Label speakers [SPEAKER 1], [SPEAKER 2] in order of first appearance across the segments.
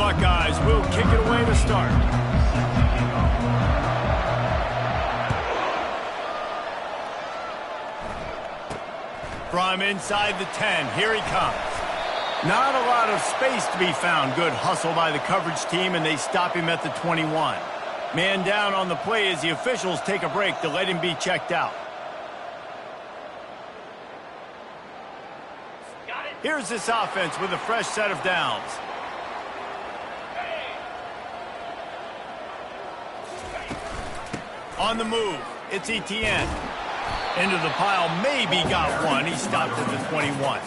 [SPEAKER 1] Buckeyes will kick it away to start. From inside the 10, here he comes. Not a lot of space to be found. Good hustle by the coverage team, and they stop him at the 21. Man down on the play as the officials take a break to let him be checked out. Here's this offense with a fresh set of downs. On the move, it's Etienne. Into the pile, maybe got one. He stopped at the 21.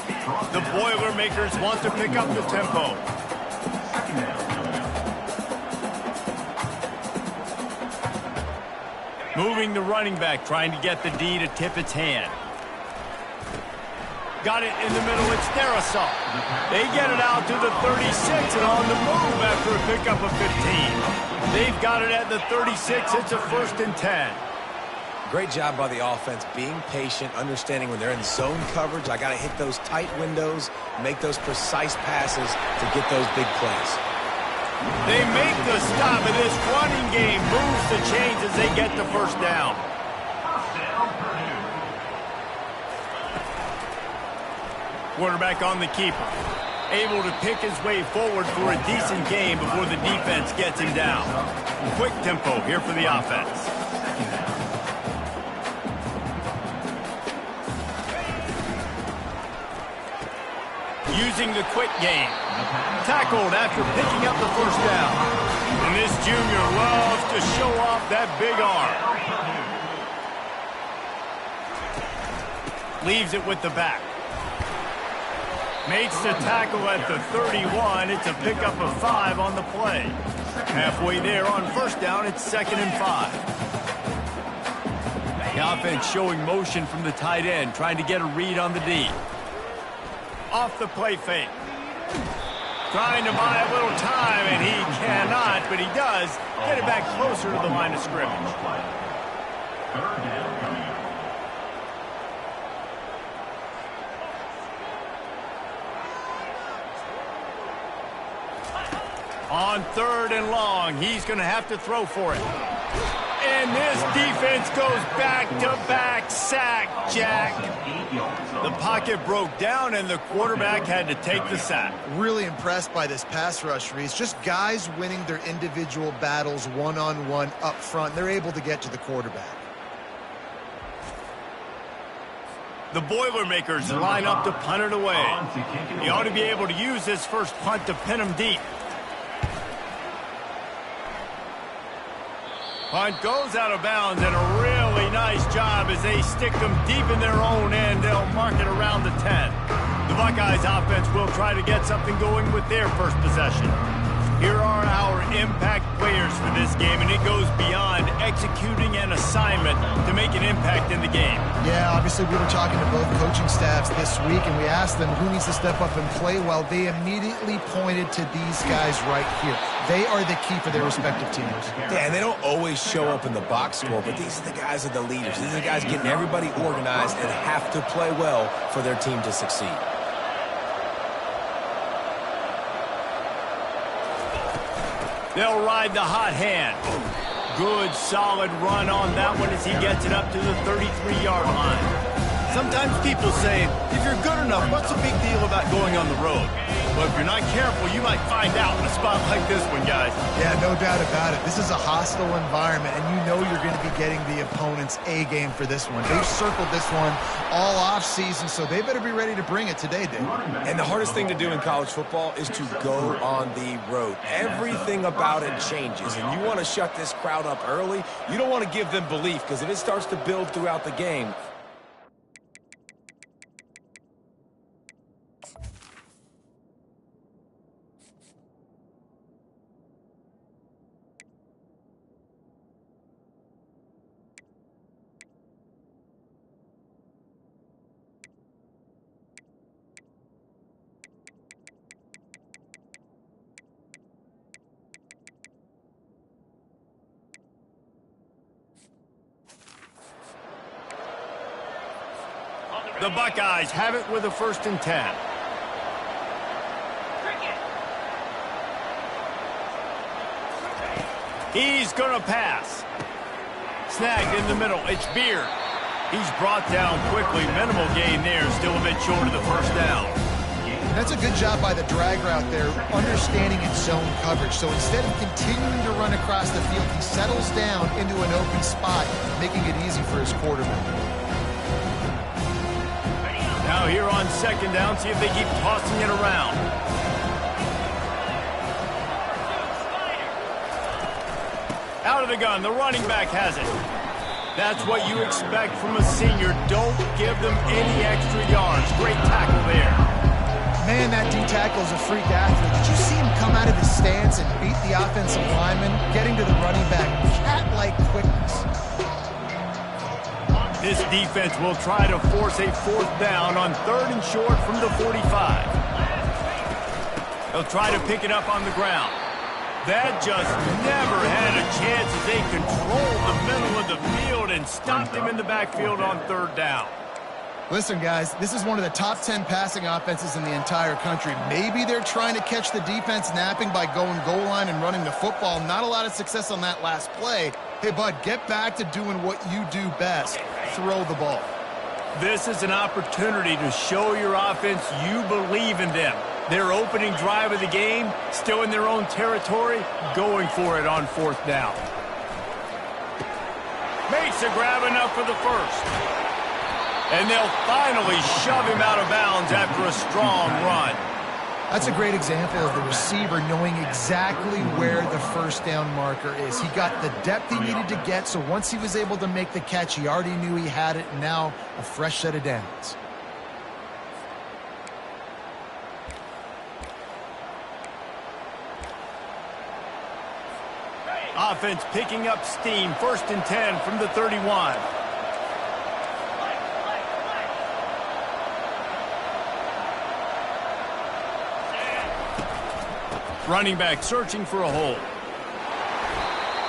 [SPEAKER 1] The Boilermakers want to pick up the tempo. Moving the running back, trying to get the D to tip its hand. Got it in the middle, it's Darrisaw. They get it out to the 36 and on the move after a pickup of 15. They've got it at the 36, it's a 1st and 10.
[SPEAKER 2] Great job by the offense, being patient, understanding when they're in zone coverage, I got to hit those tight windows, make those precise passes to get those big plays.
[SPEAKER 1] They make the stop, and this running game moves the chains as they get the first down. Quarterback on the keeper. Able to pick his way forward for a decent game before the defense gets him down. Quick tempo here for the offense. Using the quick game. Tackled after picking up the first down. And this junior loves to show off that big arm. Leaves it with the back. Makes the tackle at the 31. It's a pickup of 5 on the play. Halfway there on first down, it's 2nd and 5. The offense showing motion from the tight end, trying to get a read on the D. Off the play fake. Trying to buy a little time, and he cannot, but he does get it back closer to the line of scrimmage. On 3rd and long, he's going to have to throw for it. And this defense goes back-to-back sack, Jack. The pocket broke down, and the quarterback had to take the sack.
[SPEAKER 3] Really impressed by this pass rush, Reese. Just guys winning their individual battles one-on-one up front. They're able to get to the quarterback.
[SPEAKER 1] The Boilermakers line up to punt it away. He ought to be able to use this first punt to pin him deep. Punt goes out of bounds, and a really nice job as they stick them deep in their own end. They'll mark it around the 10. The Buckeyes offense will try to get something going with their first possession. Here are our impact players for this game, and it goes beyond executing an assignment to make an impact in the game.
[SPEAKER 3] Yeah, obviously we were talking to both coaching staffs this week, and we asked them who needs to step up and play well. They immediately pointed to these guys right here. They are the key for their respective teams.
[SPEAKER 2] Yeah, and they don't always show up in the box score, but these are the guys that are the leaders. These are the guys getting everybody organized and have to play well for their team to succeed.
[SPEAKER 1] They'll ride the hot hand. Good, solid run on that one as he gets it up to the 33-yard line. Sometimes people say, if you're good enough, what's the big deal about going on the road? Well, if you're not careful, you might find out in a spot like this one, guys.
[SPEAKER 3] Yeah, no doubt about it. This is a hostile environment, and you know you're going to be getting the opponent's A game for this one. They've circled this one all offseason, so they better be ready to bring it today, Dave.
[SPEAKER 2] And the hardest thing to do in college football is to go on the road. Everything about it changes, and you want to shut this crowd up early. You don't want to give them belief, because if it starts to build throughout the game,
[SPEAKER 1] The Buckeyes have it with a 1st and 10. He's going to pass. Snagged in the middle. It's Beard. He's brought down quickly. Minimal gain there. Still a bit short of the first down.
[SPEAKER 3] That's a good job by the drag route there, understanding its zone coverage. So instead of continuing to run across the field, he settles down into an open spot, making it easy for his quarterback.
[SPEAKER 1] Now here on second down, see if they keep tossing it around. Out of the gun, the running back has it. That's what you expect from a senior. Don't give them any extra yards. Great tackle there.
[SPEAKER 3] Man, that D-tackle is a freak athlete. Did you see him come out of his stance and beat the offensive lineman, getting to the running back? Cat-like quickness.
[SPEAKER 1] This defense will try to force a fourth down on 3rd and short from the 45. They'll try to pick it up on the ground. That just never had a chance as they controlled the middle of the field and stopped him in the backfield on 3rd down.
[SPEAKER 3] Listen, guys, this is one of the top 10 passing offenses in the entire country. Maybe they're trying to catch the defense napping by going goal line and running the football. Not a lot of success on that last play. Hey, bud, get back to doing what you do best. Throw the ball.
[SPEAKER 1] This is an opportunity to show your offense you believe in them. Their opening drive of the game, still in their own territory, going for it on 4th down. Makes a grab enough for the first. And they'll finally shove him out of bounds after a strong run.
[SPEAKER 3] That's a great example of the receiver knowing exactly where the first down marker is. He got the depth he needed to get, so once he was able to make the catch, he already knew he had it, and now a fresh set of downs.
[SPEAKER 1] Offense picking up steam. 1st and 10 from the 31. Running back searching for a hole.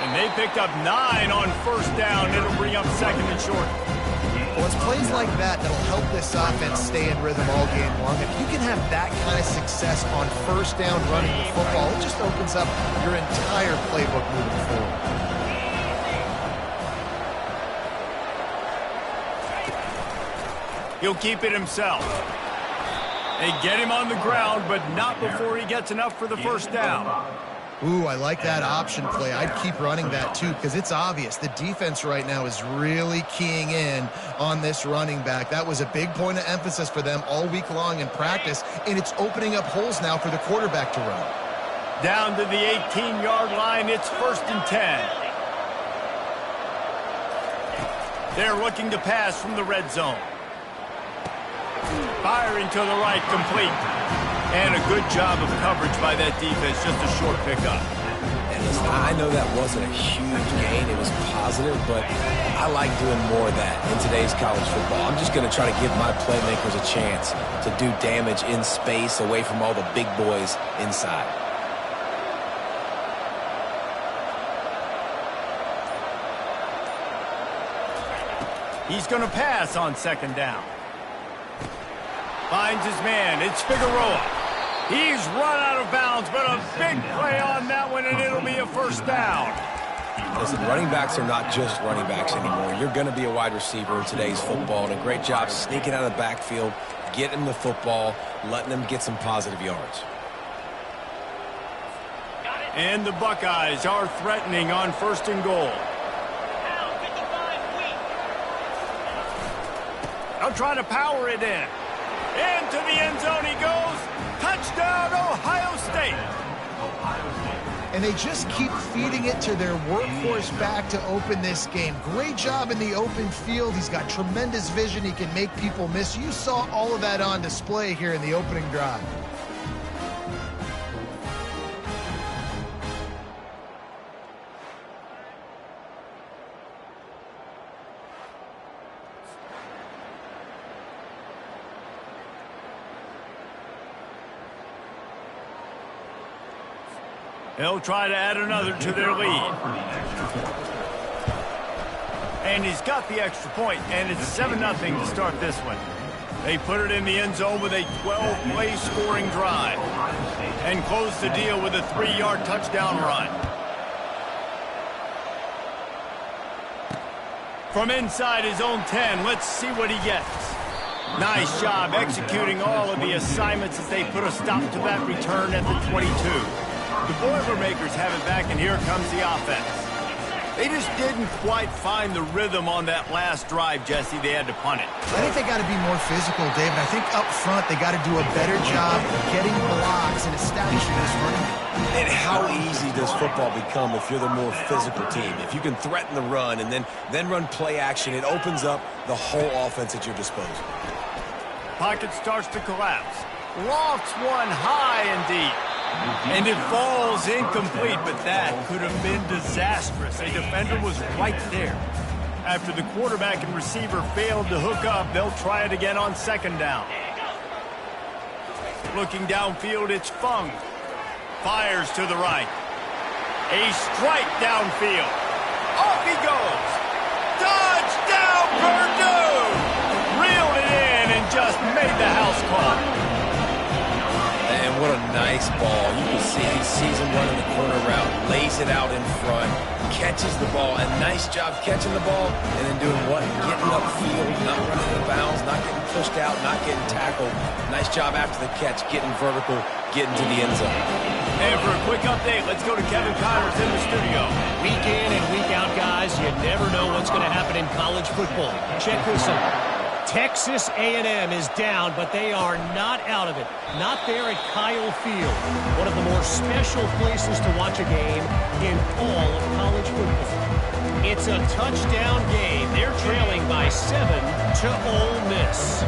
[SPEAKER 1] And they picked up 9 on 1st down. It'll bring up 2nd and short.
[SPEAKER 3] Well, it's plays like that that'll help this offense stay in rhythm all game long. If you can have that kind of success on 1st down running the football, it just opens up your entire playbook moving forward.
[SPEAKER 1] He'll keep it himself. They get him on the ground, but not before he gets enough for the first down.
[SPEAKER 3] Ooh, I like that option play. I'd keep running that too because it's obvious. The defense right now is really keying in on this running back. That was a big point of emphasis for them all week long in practice, and it's opening up holes now for the quarterback to run.
[SPEAKER 1] Down to the 18-yard line, it's 1st and 10. They're looking to pass from the red zone. Firing to the right, complete. And a good job of coverage by that defense, just a short pickup.
[SPEAKER 2] And listen, I know that wasn't a huge gain. It was positive, but I like doing more of that in today's college football. I'm just going to try to give my playmakers a chance to do damage in space away from all the big boys inside.
[SPEAKER 1] He's going to pass on 2nd down. Finds his man. It's Figueroa. He's run out of bounds, but a big play on that one, and it'll be a 1st down.
[SPEAKER 2] Listen, running backs are not just running backs anymore. You're going to be a wide receiver in today's football, and a great job sneaking out of the backfield, getting the football, letting them get some positive yards.
[SPEAKER 1] And the Buckeyes are threatening on 1st and goal. They'll try to power it in. Into the end zone he goes. Touchdown, Ohio State.
[SPEAKER 3] And they just keep feeding it to their workhorse back to open this game. Great job in the open field. He's got tremendous vision. He can make people miss. You saw all of that on display here in the opening drive.
[SPEAKER 1] They'll try to add another to their lead. And he's got the extra point, and it's 7-0 to start this one. They put it in the end zone with a 12-play scoring drive and close the deal with a 3-yard touchdown run. From inside his own 10, let's see what he gets. Nice job executing all of the assignments as they put a stop to that return at the 22. The Boilermakers have it back, and here comes the offense. They just didn't quite find the rhythm on that last drive, Jesse. They had to punt it.
[SPEAKER 3] I think they got to be more physical, David. I think up front they got to do a better job getting blocks and establishing this running game.
[SPEAKER 2] And how easy does football become if you're the more physical team? If you can threaten the run and then run play action, it opens up the whole offense at your disposal.
[SPEAKER 1] Pocket starts to collapse. Lofts one high and deep. And it falls incomplete, but that could have been disastrous. A defender was right there. After the quarterback and receiver failed to hook up, they'll try it again on second down. Looking downfield, it's Fung. Fires to the right. A strike downfield. Off he goes. Touchdown, Purdue! Reeled it in and just made the house call.
[SPEAKER 2] And what a nice ball. You can see he sees him running the corner route, lays it out in front, catches the ball, and nice job catching the ball, and then doing what? Getting upfield, not running out of bounds, not getting pushed out, not getting tackled. Nice job after the catch, getting vertical, getting to the end zone.
[SPEAKER 1] And for a quick update, let's go to Kevin Connors in the studio.
[SPEAKER 4] Week in and week out, guys, you never know what's going to happen in college football. Check this out. Texas A&M is down, but they are not out of it. Not there at Kyle Field, one of the more special places to watch a game in all of college football. It's a touchdown game. They're trailing by 7 to Ole Miss.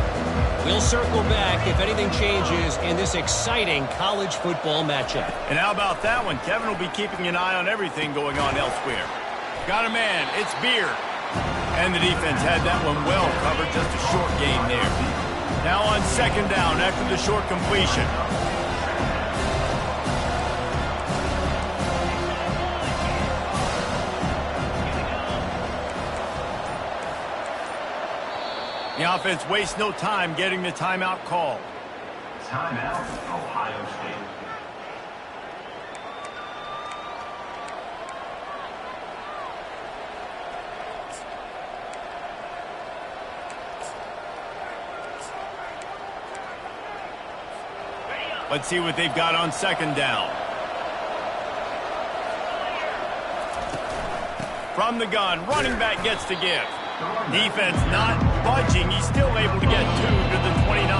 [SPEAKER 4] We'll circle back if anything changes in this exciting college football matchup.
[SPEAKER 1] And how about that one? Kevin will be keeping an eye on everything going on elsewhere. Got a man. It's Beard. And the defense had that one well covered, just a short gain there. Now on second down after the short completion. The offense wastes no time getting the timeout called.
[SPEAKER 5] Timeout, Ohio State.
[SPEAKER 1] Let's see what they've got on second down. From the gun, running back gets to give. Defense not budging. He's still able to get 2 to the 29.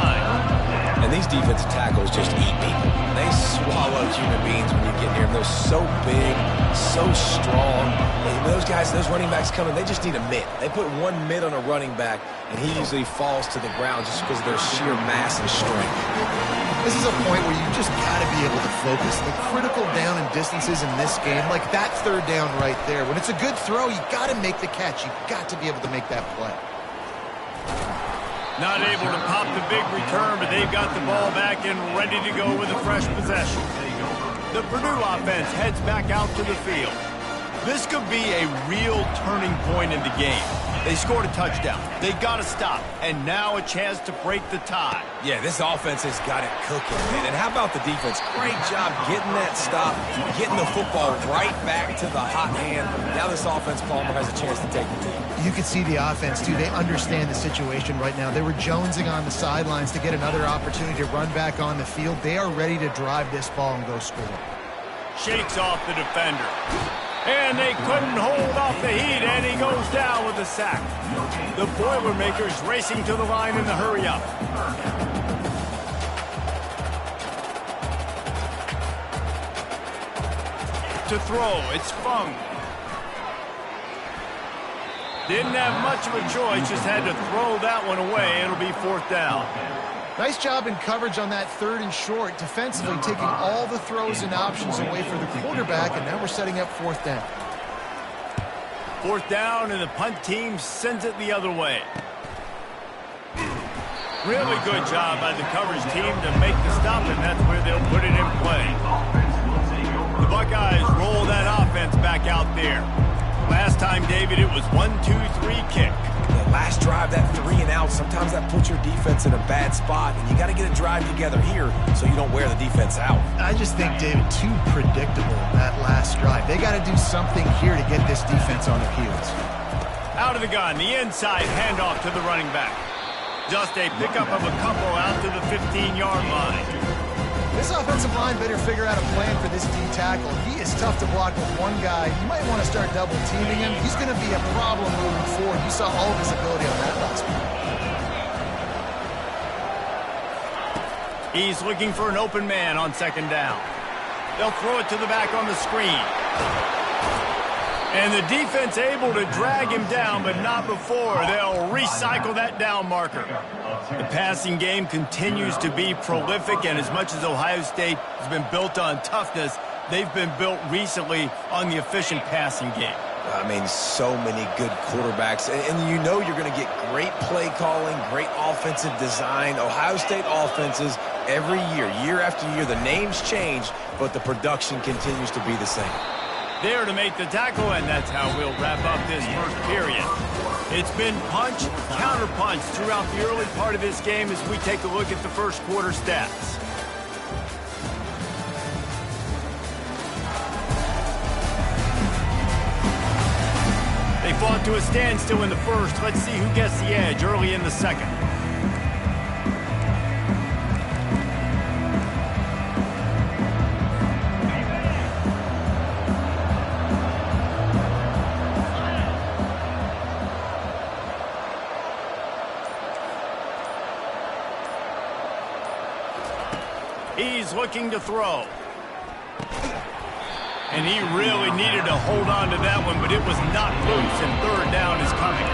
[SPEAKER 2] And these defensive tackles just eat people. They swallow human beings when you get near them. They're so big, so strong. Those guys, those running backs coming, they just need a mitt. They put one mitt on a running back, and he usually falls to the ground just because of their sheer mass and strength.
[SPEAKER 3] This is a point where you just got to be able to focus. The critical down and distances in this game, like that third down right there. When it's a good throw, you got to make the catch. You got to be able to make that play.
[SPEAKER 1] Not able to pop the big return, but they've got the ball back and ready to go with a fresh possession. The Purdue offense heads back out to the field. This could be a real turning point in the game. They scored a touchdown. They got to stop. And now a chance to break the tie.
[SPEAKER 2] Yeah, this offense has got it cooking, man. And how about the defense? Great job getting that stop, getting the football right back to the hot hand. Now this offense, Palmer, has a chance to take the lead.
[SPEAKER 3] You can see the offense, too. They understand the situation right now. They were jonesing on the sidelines to get another opportunity to run back on the field. They are ready to drive this ball and go score.
[SPEAKER 1] Shakes off the defender. And they couldn't hold off the heat, and he goes down with a sack. The Boilermakers racing to the line in the hurry-up. To throw, it's Fung. Didn't have much of a choice, just had to throw that one away. It'll be fourth down.
[SPEAKER 3] Nice job in coverage on that third and short, defensively taking all the throws and options away for the quarterback, and now we're setting up fourth down.
[SPEAKER 1] Fourth down, and the punt team sends it the other way. Really good job by the coverage team to make the stop, and that's where they'll put it in play. The Buckeyes roll that offense back out there. Last time, David, it was 1-2-3 kick.
[SPEAKER 2] The last drive, that 3 and out, sometimes that puts your defense in a bad spot, and you got to get a drive together here so you don't wear the defense out.
[SPEAKER 3] I just think, David, too predictable that last drive. They got to do something here to get this defense on their heels.
[SPEAKER 1] Out of the gun, the inside handoff to the running back. Just a pickup of a couple out to the 15-yard line.
[SPEAKER 3] This offensive line better figure out a plan for this D tackle. He is tough to block with one guy. You might want to start double teaming him. He's going to be a problem moving forward. You saw all of his ability on that last one.
[SPEAKER 1] He's looking for an open man on second down. They'll throw it to the back on the screen. And the defense able to drag him down, but not before. They'll recycle that down marker. The passing game continues to be prolific, and as much as Ohio State has been built on toughness, they've been built recently on the efficient passing game.
[SPEAKER 2] I mean, so many good quarterbacks, and you know you're going to get great play calling, great offensive design. Ohio State offenses every year, year after year, the names change, but the production continues to be the same.
[SPEAKER 1] There to make the tackle, and that's how we'll wrap up this first period. It's been punch, counter-punch throughout the early part of this game as we take a look at the first quarter stats. They fought to a standstill in the first. Let's see who gets the edge early in the second. He's looking to throw. And he really needed to hold on to that one, but it was not loose, and third down is coming.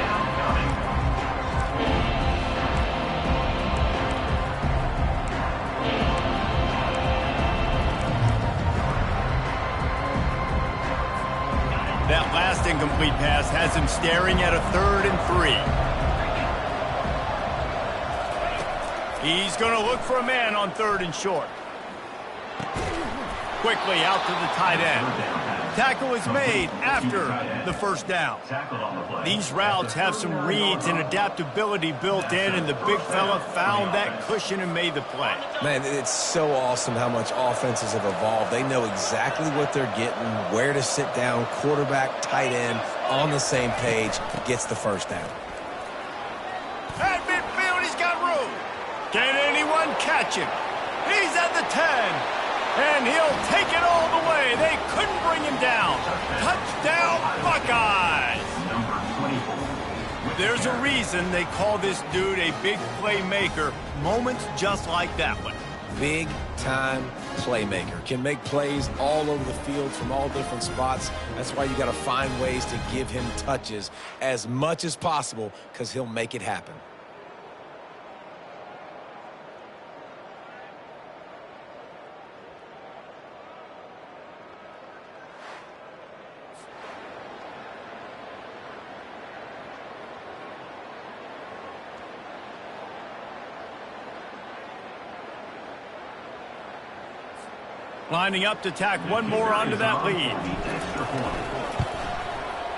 [SPEAKER 1] That last incomplete pass has him staring at a 3rd and 3. He's going to look for a man on 3rd and short. Quickly out to the tight end. Tackle is made after the first down. These routes have some reads and adaptability built in, and the big fella found that cushion and made the play.
[SPEAKER 2] Man, it's so awesome how much offenses have evolved. They know exactly what they're getting, where to sit down, quarterback, tight end, on the same page, gets the first down.
[SPEAKER 1] At midfield, he's got room. Can anyone catch him? He's at the 10. And he'll take it all the way. They couldn't bring him down. Touchdown, Buckeyes. There's a reason they call this dude a big playmaker. Moments just like that one.
[SPEAKER 2] Big-time playmaker. Can make plays all over the field from all different spots. That's why you got to find ways to give him touches as much as possible, because he'll make it happen.
[SPEAKER 1] Lining up to tack one more onto that lead.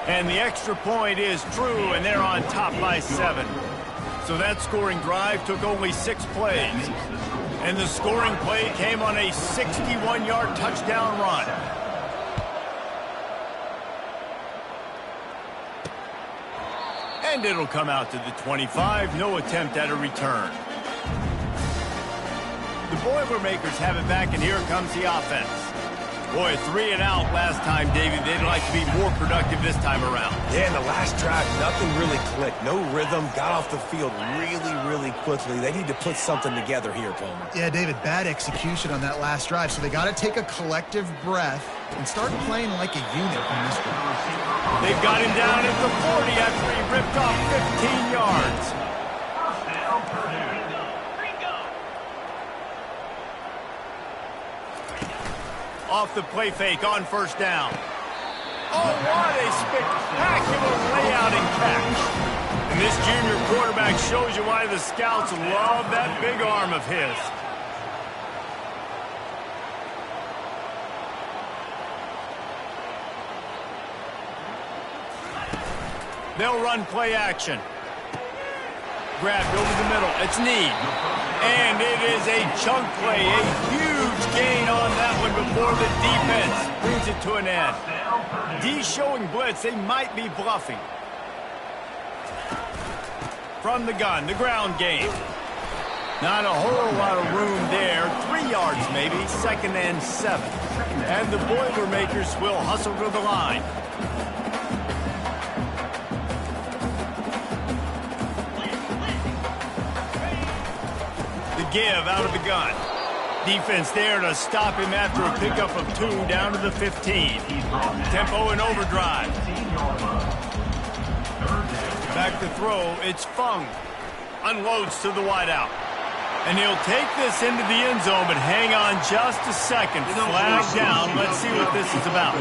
[SPEAKER 1] And the extra point is true, and they're on top by 7. So that scoring drive took only 6 plays. And the scoring play came on a 61-yard touchdown run. And it'll come out to the 25. No attempt at a return. The Boilermakers have it back, and here comes the offense. Boy, 3 and out last time, Davey. They'd like to be more productive this time around.
[SPEAKER 2] Yeah, in the last drive, nothing really clicked. No rhythm, got off the field really, really quickly. They need to put something together here, Coleman.
[SPEAKER 3] Yeah, David, bad execution on that last drive, so they got to take a collective breath and start playing like a unit on this drive.
[SPEAKER 1] They've got him down at the 40 after he ripped off 15 yards. Off the play fake on first down. Oh, what a spectacular layout and catch. And this junior quarterback shows you why the scouts love that big arm of his. They'll run play action. Grabbed over the middle. It's Need. And it is a chunk play. A huge gain on that one before the defense brings it to an end. D showing blitz. They might be bluffing. from the gun, the ground game. Not a whole lot of room there. 3 yards maybe, 2nd and 7. And the Boilermakers will hustle to the line. The give out of the gun. Defense there to stop him after a pickup of 2 down to the 15. Tempo and overdrive. Back to throw, it's Fung. Unloads to the wideout. And he'll take this into the end zone, but hang on just a second. Flag down. Let's see what this is about.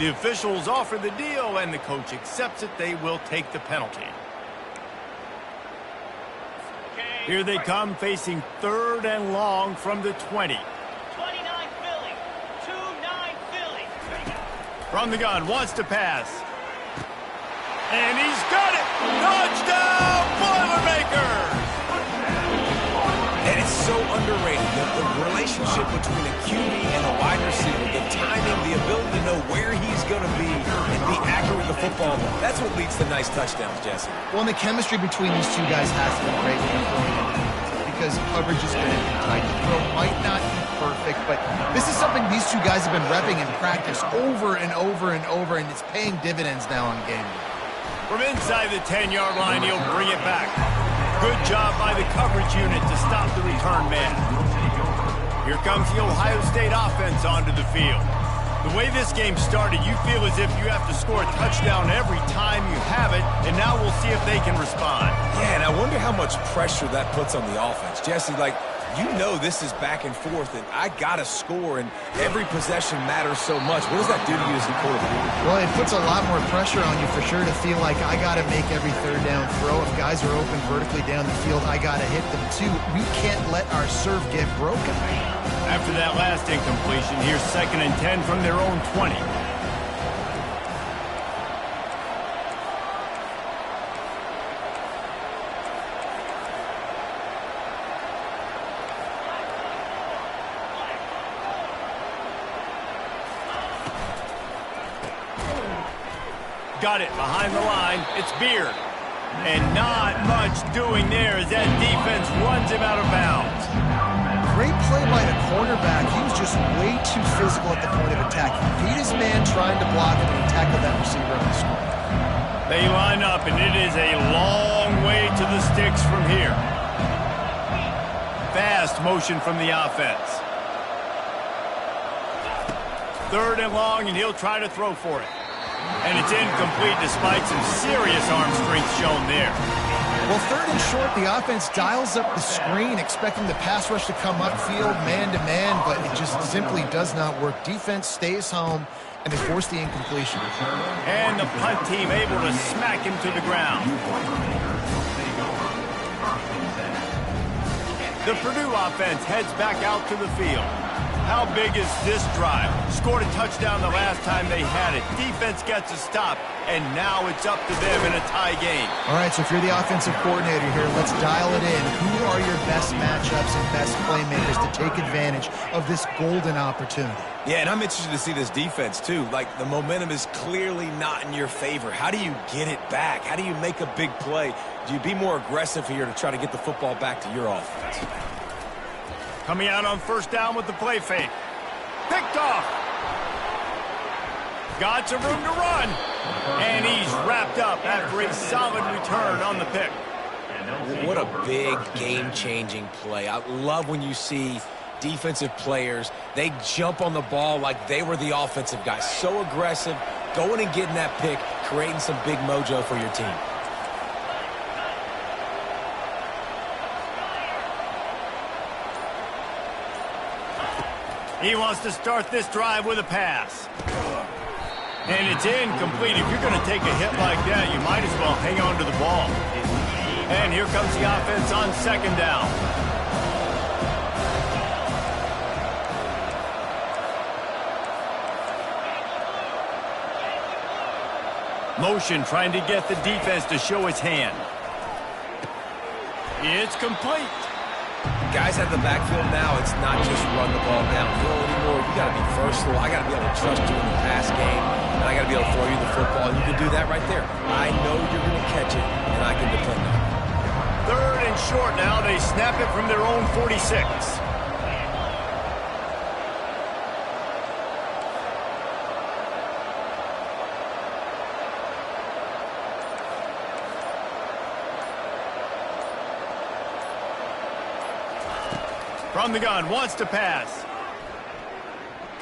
[SPEAKER 1] The officials offer the deal, and the coach accepts it. They will take the penalty. Here they come, facing 3rd and long from the 20.
[SPEAKER 6] 29 Philly. 2-9 Philly.
[SPEAKER 1] From the gun, wants to pass. And he's got it! Touchdown, Boilermakers!
[SPEAKER 2] And it's so underrated, the relationship between a QB and a wide receiver, the timing, the ability to know where he's going to be and be accurate with the football, that's what leads to nice touchdowns, Jesse.
[SPEAKER 3] Well, and the chemistry between these two guys has to be great when they're throwing it, because coverage is going to be tight. The throw might not be perfect, but this is something these two guys have been repping in practice over and over and over, and it's paying dividends now on game day.
[SPEAKER 1] From inside the 10-yard line, he'll bring it back. Good job by the coverage unit to stop the return man. Here comes the Ohio State offense onto the field. The way this game started, you feel as if you have to score a touchdown every time you have it, and now we'll see if they can respond.
[SPEAKER 2] Yeah, and I wonder how much pressure that puts on the offense. Jesse, you know this is back and forth, and I got to score, and every possession matters so much. What does that do to you as a quarterback?
[SPEAKER 3] Well, it puts a lot more pressure on you for sure to feel like I got to make every 3rd down throw. If guys are open vertically down the field, I got to hit them too. We can't let our serve get broken.
[SPEAKER 1] After that last incompletion, here's 2nd and 10 from their own 20. Got it behind the line. It's Beard. And not much doing there as that defense runs him out of bounds.
[SPEAKER 3] Great play by the cornerback. He was just way too physical at the point of attack. He beat his man trying to block him, and he tackled that receiver on the screen.
[SPEAKER 1] They line up, and it is a long way to the sticks from here. Fast motion from the offense. 3rd and long, and he'll try to throw for it. And it's incomplete despite some serious arm strength shown there.
[SPEAKER 3] Well, 3rd and short, the offense dials up the screen, expecting the pass rush to come upfield, man-to-man, but it just simply does not work. Defense stays home, and they force the incompletion.
[SPEAKER 1] And the punt team able to smack him to the ground. The Purdue offense heads back out to the field. How big is this drive? Scored a touchdown the last time they had it. Defense gets a stop, and now it's up to them in a tie game.
[SPEAKER 3] All right, so if you're the offensive coordinator here, let's dial it in. Who are your best matchups and best playmakers to take advantage of this golden opportunity?
[SPEAKER 2] Yeah, and I'm interested to see this defense, too. The momentum is clearly not in your favor. How do you get it back? How do you make a big play? Do you be more aggressive here to try to get the football back to your offense?
[SPEAKER 1] Coming out on 1st down with the play fake. Picked off. Got some room to run. And he's wrapped up after a solid return on the pick.
[SPEAKER 2] What a big game-changing play. I love when you see defensive players, they jump on the ball like they were the offensive guys. So aggressive, going and getting that pick, creating some big mojo for your team.
[SPEAKER 1] He wants to start this drive with a pass. And it's incomplete. If you're going to take a hit like that, you might as well hang on to the ball. And here comes the offense on 2nd down. Motion trying to get the defense to show his hand. It's complete.
[SPEAKER 2] Guys have the backfield now. It's not just run the ball downfield anymore. You got to be versatile. I got to be able to trust you in the pass game. and I got to be able to throw you the football. You can do that right there. I know you're going to catch it, and I can depend on it.
[SPEAKER 1] 3rd and short now. They snap it from their own 46. From the gun, wants to pass.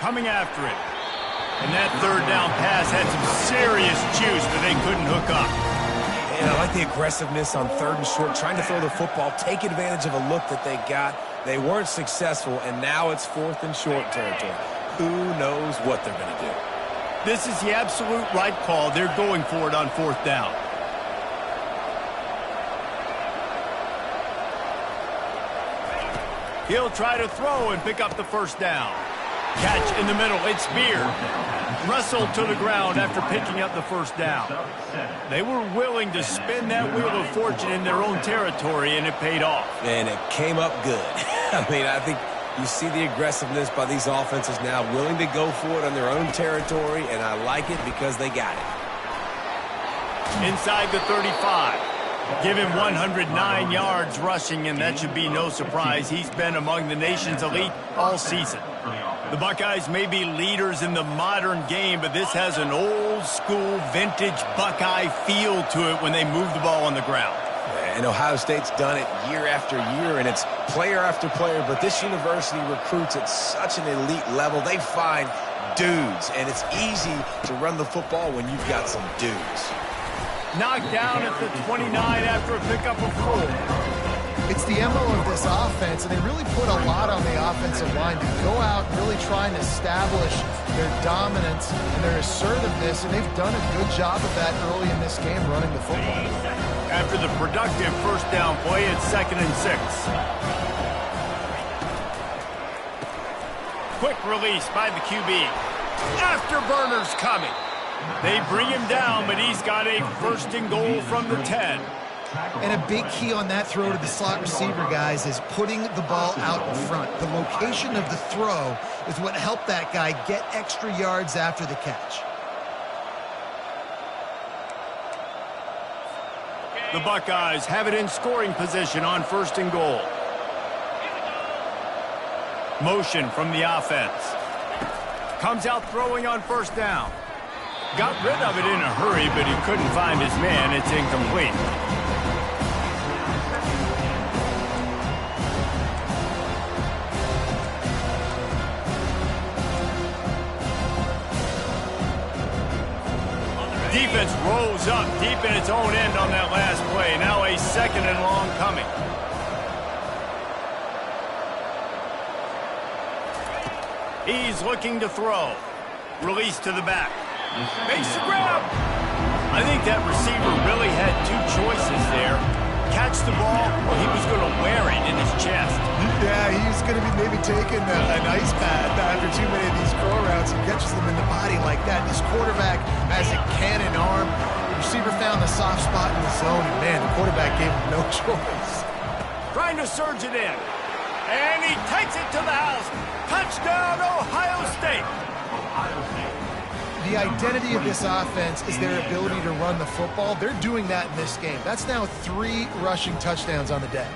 [SPEAKER 1] Coming after it. And that 3rd down pass had some serious juice, but they couldn't hook up.
[SPEAKER 2] And I like the aggressiveness on 3rd and short, trying to throw the football, take advantage of a look that they got. They weren't successful, and now it's 4th and short territory. Who knows what they're going to do?
[SPEAKER 1] This is the absolute right call. They're going for it on 4th down. He'll try to throw and pick up the 1st down. Catch in the middle. It's Beard. Wrestled to the ground after picking up the 1st down. They were willing to spin that wheel of fortune in their own territory, and it paid off.
[SPEAKER 2] And it came up good. I mean, I think you see the aggressiveness by these offenses now, willing to go for it on their own territory, and I like it because they got it.
[SPEAKER 1] Inside the 35. Give him 109 yards rushing, and that should be no surprise. He's been among the nation's elite all season. The Buckeyes may be leaders in the modern game, but this has an old-school, vintage Buckeye feel to it when they move the ball on the ground.
[SPEAKER 2] And Ohio State's done it year after year, and it's player after player, but this university recruits at such an elite level. They find dudes, and it's easy to run the football when you've got some dudes.
[SPEAKER 1] Knocked down at the 29 after a pickup of 4.
[SPEAKER 3] It's the MO of this offense, and they really put a lot on the offensive line to go out and really try and establish their dominance and their assertiveness, and they've done a good job of that early in this game running the football.
[SPEAKER 1] After the productive 1st down play, it's 2nd and 6. Quick release by the QB. Afterburner's coming. They bring him down, but he's got a 1st and goal from the 10.
[SPEAKER 3] And a big key on that throw to the slot receiver, guys, is putting the ball out in front. The location of the throw is what helped that guy get extra yards after the catch.
[SPEAKER 1] The Buckeyes have it in scoring position on 1st and goal. Motion from the offense. Comes out throwing on 1st down. Got rid of it in a hurry, but he couldn't find his man. It's incomplete. Defense rose up deep in its own end on that last play. Now a 2nd and long coming. He's looking to throw. Release to the back. Makes the grab. I think that receiver really had 2 choices there. Catch the ball, or he was going to wear it in his chest.
[SPEAKER 3] Yeah, he's going to be maybe taking an ice bath after too many of these throw routes. He catches them in the body like that. This quarterback has a cannon arm. The receiver found the soft spot in the zone, and man, the quarterback gave him no choice.
[SPEAKER 1] Trying to surge it in. And he takes it to the house. Touchdown, Ohio State.
[SPEAKER 3] The identity of this offense is their ability to run the football. They're doing that in this game. That's now 3 rushing touchdowns on the day.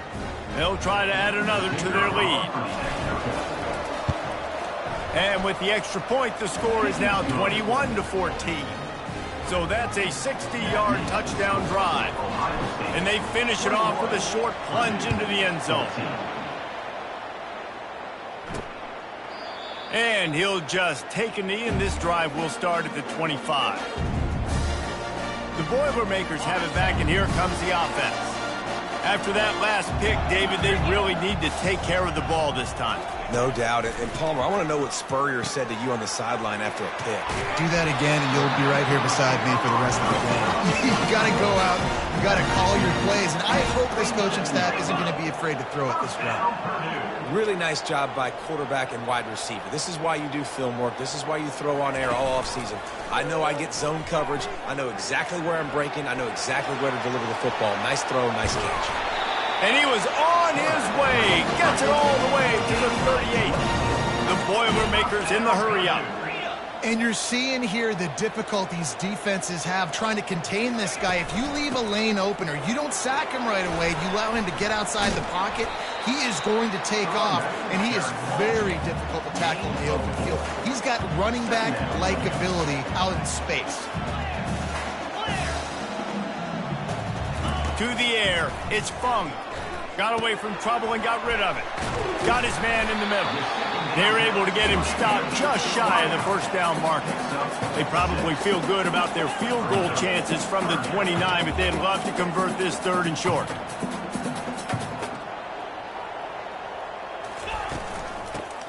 [SPEAKER 1] They'll try to add another to their lead. And with the extra point, the score is now 21-14. So that's a 60-yard touchdown drive. And they finish it off with a short plunge into the end zone. And he'll just take a knee, and this drive will start at the 25. The Boilermakers have it back, and here comes the offense. After that last pick, David, they really need to take care of the ball this time.
[SPEAKER 2] No doubt. And Palmer, I want to know what Spurrier said to you on the sideline after a pick.
[SPEAKER 3] Do that again, and you'll be right here beside me for the rest of the game. You got to go out. You got to call your plays, and I hope this coaching staff isn't going to be afraid to throw it this round.
[SPEAKER 2] Really nice job by quarterback and wide receiver. This is why you do film work. This is why you throw on air all offseason. I know I get zone coverage. I know exactly where I'm breaking. I know exactly where to deliver the football. Nice throw, nice catch.
[SPEAKER 1] And he was on his way. Gets it all the way to the 38. The Boilermakers in the hurry-up.
[SPEAKER 3] And you're seeing here the difficulties defenses have trying to contain this guy. If you leave a lane open or you don't sack him right away, you allow him to get outside the pocket, he is going to take off, and he is very difficult to tackle in the open field. He's got running back-like ability out in space.
[SPEAKER 1] To the air, it's Fung. Got away from trouble and got rid of it. Got his man in the middle. They're able to get him stopped just shy of the first down marker. They probably feel good about their field goal chances from the 29, but they'd love to convert this 3rd and short.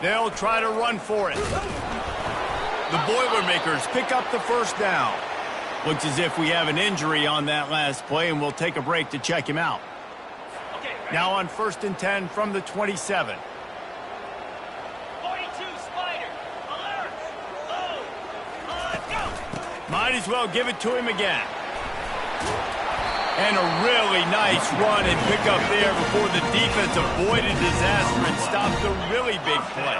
[SPEAKER 1] They'll try to run for it. The Boilermakers pick up the first down. Looks as if we have an injury on that last play, and we'll take a break to check him out. Now on 1st and 10 from the 27.
[SPEAKER 6] 42 Spider. Alert. Low. Go.
[SPEAKER 1] Might as well give it to him again. And a really nice run and pick up there before the defense avoided disaster and stopped a really big play.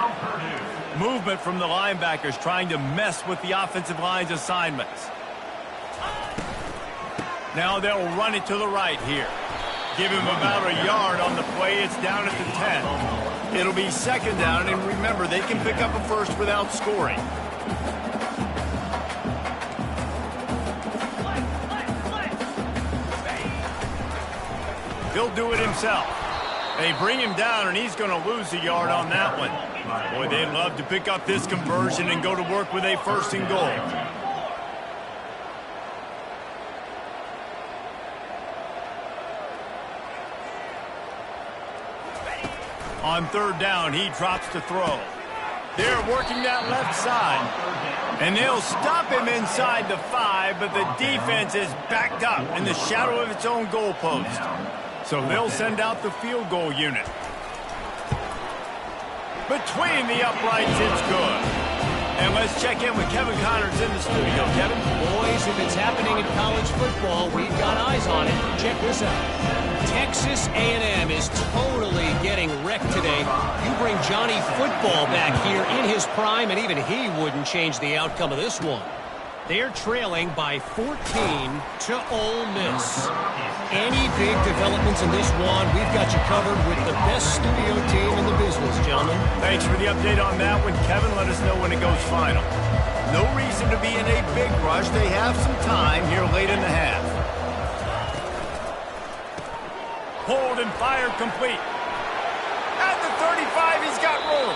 [SPEAKER 1] Movement from the linebackers trying to mess with the offensive line's assignments. Now they'll run it to the right here. Give him about a yard on the play. It's down at the 10. It'll be 2nd down, and remember, they can pick up a first without scoring. He'll do it himself. They bring him down, and he's going to lose a yard on that one. Boy, they'd love to pick up this conversion and go to work with a 1st and goal. On 3rd down, he drops to throw. They're working that left side. And they'll stop him inside the 5, but the defense is backed up in the shadow of its own goalpost. So they'll send out the field goal unit. Between the uprights, it's good. And let's check in with Kevin Connors in the studio. Kevin?
[SPEAKER 4] Boys, if it's happening in college football, we've got eyes on it. Check this out. Texas A&M is totally getting wrecked today. You bring Johnny Football back here in his prime, and even he wouldn't change the outcome of this one. They're trailing by 14 to Ole Miss. Any big developments in this one, we've got you covered with the best studio team in the business, gentlemen.
[SPEAKER 1] Thanks for the update on that one, Kevin. Let us know when it goes final. No reason to be in a big rush. They have some time here late in the half. Hold and fire complete. At the 35, he's got room.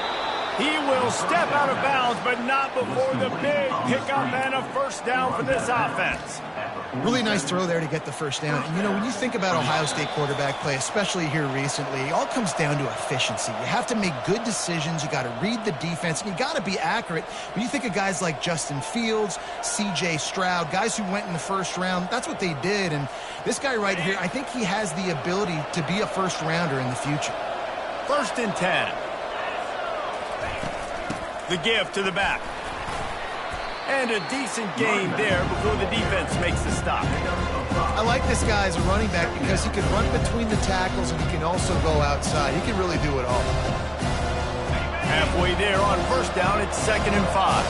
[SPEAKER 1] He will step out of bounds, but not before the big pickup and a 1st down for this offense.
[SPEAKER 3] Really nice throw there to get the 1st down. And, you know, when you think about Ohio State quarterback play, especially here recently, it all comes down to efficiency. You have to make good decisions. You got to read the defense, and you got to be accurate. When you think of guys like Justin Fields, C.J. Stroud, guys who went in the 1st round, that's what they did. And this guy right here, I think he has the ability to be a 1st rounder in the future.
[SPEAKER 1] 1st and 10. The give to the back. And a decent gain there before the defense makes the stop.
[SPEAKER 3] I like this guy as a running back because he can run between the tackles and he can also go outside. He can really do it all.
[SPEAKER 1] Halfway there on 1st down, it's 2nd and 5.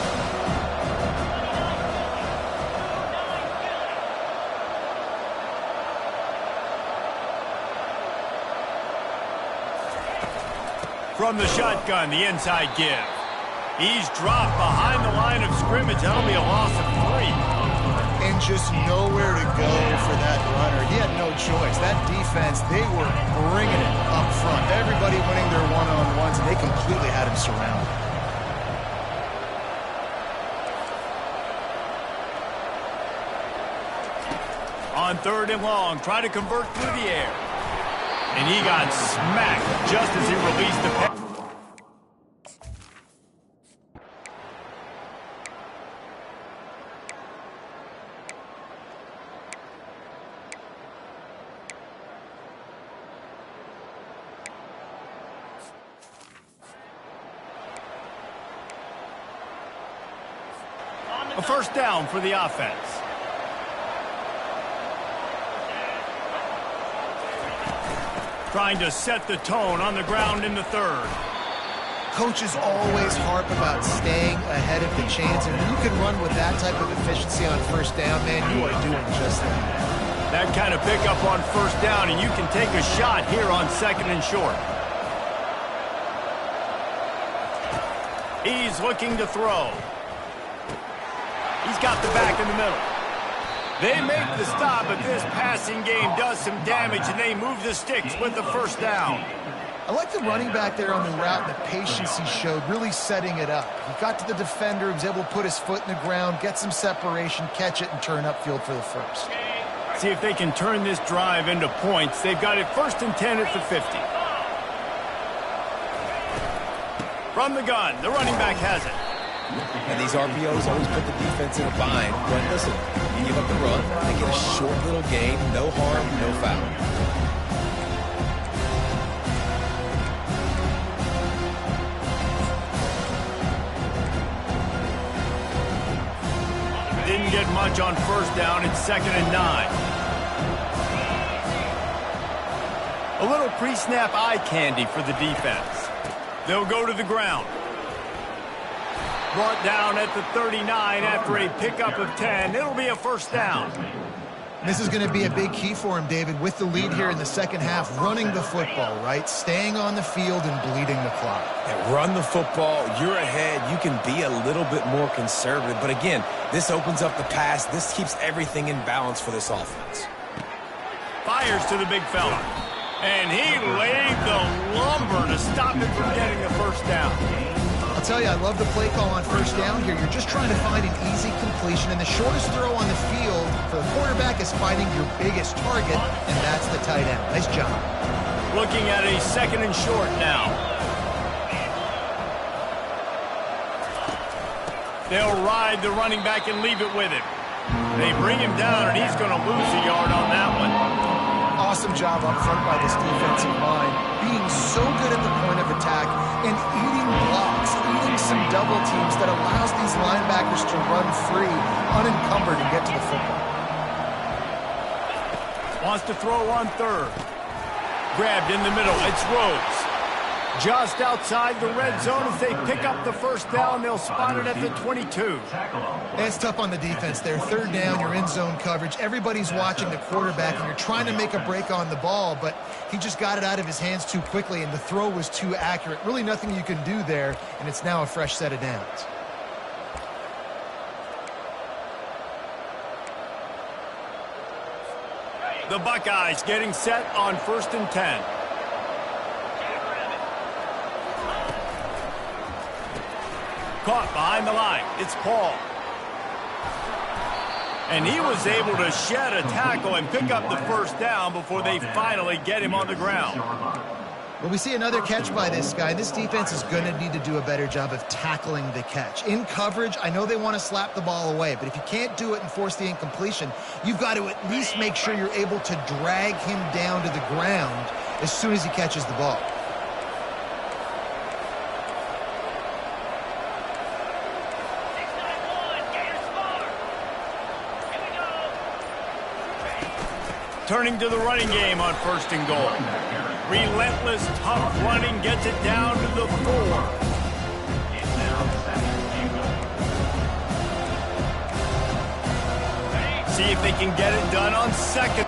[SPEAKER 1] From the shotgun, the inside give. He's dropped behind the line of scrimmage. That'll be a loss of 3.
[SPEAKER 3] And just nowhere to go for that runner. He had no choice. That defense, they were bringing it up front. Everybody winning their one-on-ones, and they completely had him surrounded.
[SPEAKER 1] On 3rd and long, try to convert through the air. And he got smacked just as he released the pass. A 1st down for the offense. Trying to set the tone on the ground in the 3rd.
[SPEAKER 3] Coaches always harp about staying ahead of the chains, and when you can run with that type of efficiency on first down, man, you are doing just that.
[SPEAKER 1] That kind of pickup on first down, and you can take a shot here on 2nd and short. He's looking to throw. He's got the back in the middle. They make the stop, but this passing game does some damage, and they move the sticks with the first down.
[SPEAKER 3] I like the running back there on the route, the patience he showed, really setting it up. He got to the defender, he was able to put his foot in the ground, get some separation, catch it, and turn upfield for the first.
[SPEAKER 1] See if they can turn this drive into points. They've got it 1st and 10 at the 50. From the gun, the running back has it.
[SPEAKER 2] And these RPOs always put the defense in a bind. But listen, you give up the run, they get a short little gain, no harm, no foul.
[SPEAKER 1] Didn't get much on first down. It's 2nd and 9. A little pre-snap eye candy for the defense. They'll go to the ground. Brought down at the 39 after a pickup of 10. It'll be a first down.
[SPEAKER 3] This is going to be a big key for him, David, with the lead here in the second half, running the football, right? Staying on the field and bleeding the clock.
[SPEAKER 2] And run the football, you're ahead, you can be a little bit more conservative. But again, this opens up the pass. This keeps everything in balance for this offense.
[SPEAKER 1] Fires to the big fella. And he laid the lumber to stop him from getting the first down.
[SPEAKER 3] I'll tell you, I love the play call on first down here. You're just trying to find an easy completion, and the shortest throw on the field for the quarterback is finding your biggest target, and that's the tight end. Nice job.
[SPEAKER 1] Looking at a 2nd and short now. They'll ride the running back and leave it with him. They bring him down, and he's going to lose a yard on that one.
[SPEAKER 3] Awesome job up front by this defensive line, being so good at the point of attack and eating blocks, eating some double teams that allows these linebackers to run free, unencumbered, and get to the football.
[SPEAKER 1] Wants to throw on 3rd. Grabbed in the middle. It's Rhodes. Just outside the red zone as they pick up the first down. They'll spot it at the 22.
[SPEAKER 3] It's tough on the defense there. 3rd down, you're in zone coverage. Everybody's watching the quarterback, and you're trying to make a break on the ball, but he just got it out of his hands too quickly, and the throw was too accurate. Really nothing you can do there, and it's now a fresh set of downs.
[SPEAKER 1] The Buckeyes getting set on 1st and 10. Caught behind the line. It's Paul. And he was able to shed a tackle and pick up the first down before they finally get him on the ground.
[SPEAKER 3] Well, we see another catch by this guy. This defense is going to need to do a better job of tackling the catch. In coverage, I know they want to slap the ball away, but if you can't do it and force the incompletion, you've got to at least make sure you're able to drag him down to the ground as soon as he catches the ball.
[SPEAKER 1] Turning to the running game on 1st and goal. Relentless, tough running gets it down to the 4. See if they can get it done on 2nd.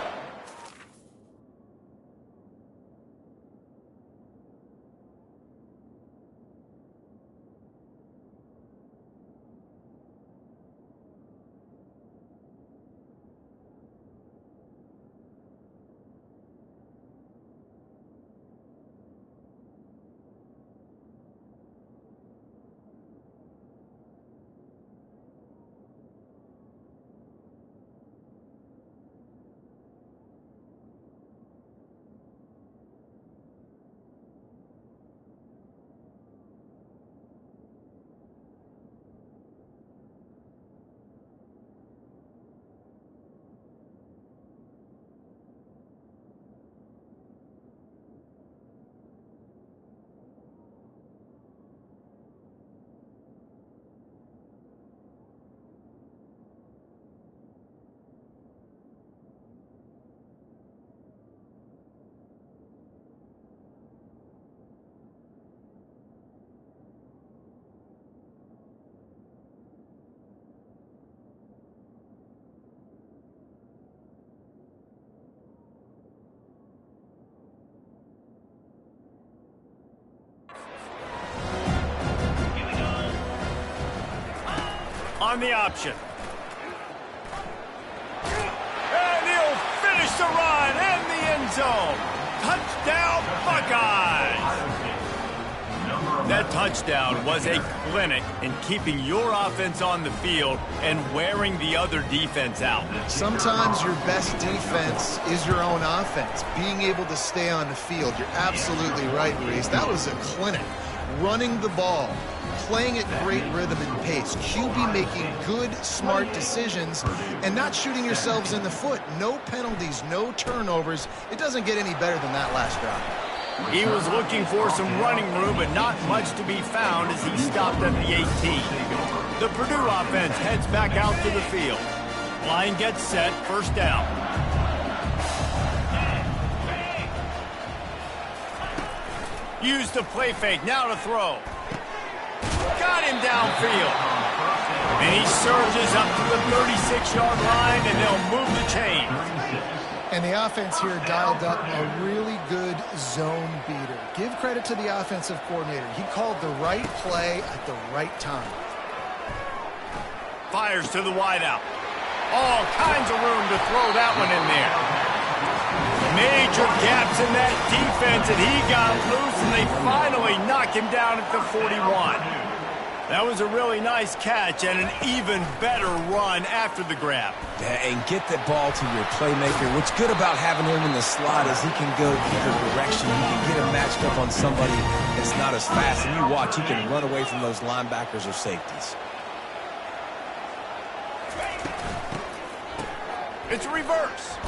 [SPEAKER 1] on the option. And he'll finish the run in the end zone. Touchdown, Buckeyes! That touchdown was a clinic in keeping your offense on the field and wearing the other defense out.
[SPEAKER 3] Sometimes your best defense is your own offense, being able to stay on the field. You're absolutely right, Reese. That was a clinic. Running the ball, playing at great rhythm and pace, QB making good, smart decisions, and not shooting yourselves in the foot. No penalties, no turnovers. It doesn't get any better than that last drive.
[SPEAKER 1] He was looking for some running room, but not much to be found as he stopped at the 18. The Purdue offense heads back out to the field. Line gets set, first down. Use the play fake, now to throw. Got him downfield. And he surges up to the 36-yard line, and they'll move the chain.
[SPEAKER 3] And the offense here dialed up a really good zone beater. Give credit to the offensive coordinator. He called the right play at the right time.
[SPEAKER 1] Fires to the wideout. All kinds of room to throw that one in there. Major gaps in that defense, and he got loose, and they finally knock him down at the 41. That was a really nice catch and an even better run after the grab.
[SPEAKER 2] Yeah, and get the ball to your playmaker. What's good about having him in the slot is he can go either direction. You can get him matched up on somebody that's not as fast, and you watch, he can run away from those linebackers or safeties.
[SPEAKER 1] It's reverse.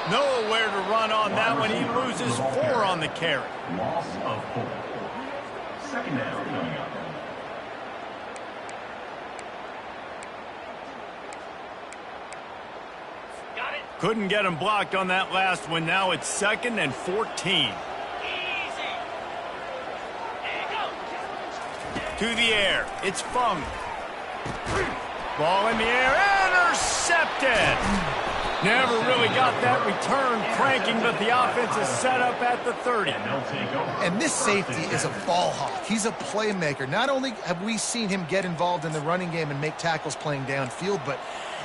[SPEAKER 1] Nowhere to run on that one. He loses 4 on the carry.
[SPEAKER 5] Loss of 4. Second down coming up.
[SPEAKER 1] Couldn't get him blocked on that last one. Now it's 2nd and 14. To the air. It's Fung. Ball in the air. Intercepted. Never really got that return cranking, but the offense is set up at the 30.
[SPEAKER 3] And this safety is a ball hawk. He's a playmaker. Not only have we seen him get involved in the running game and make tackles playing downfield, but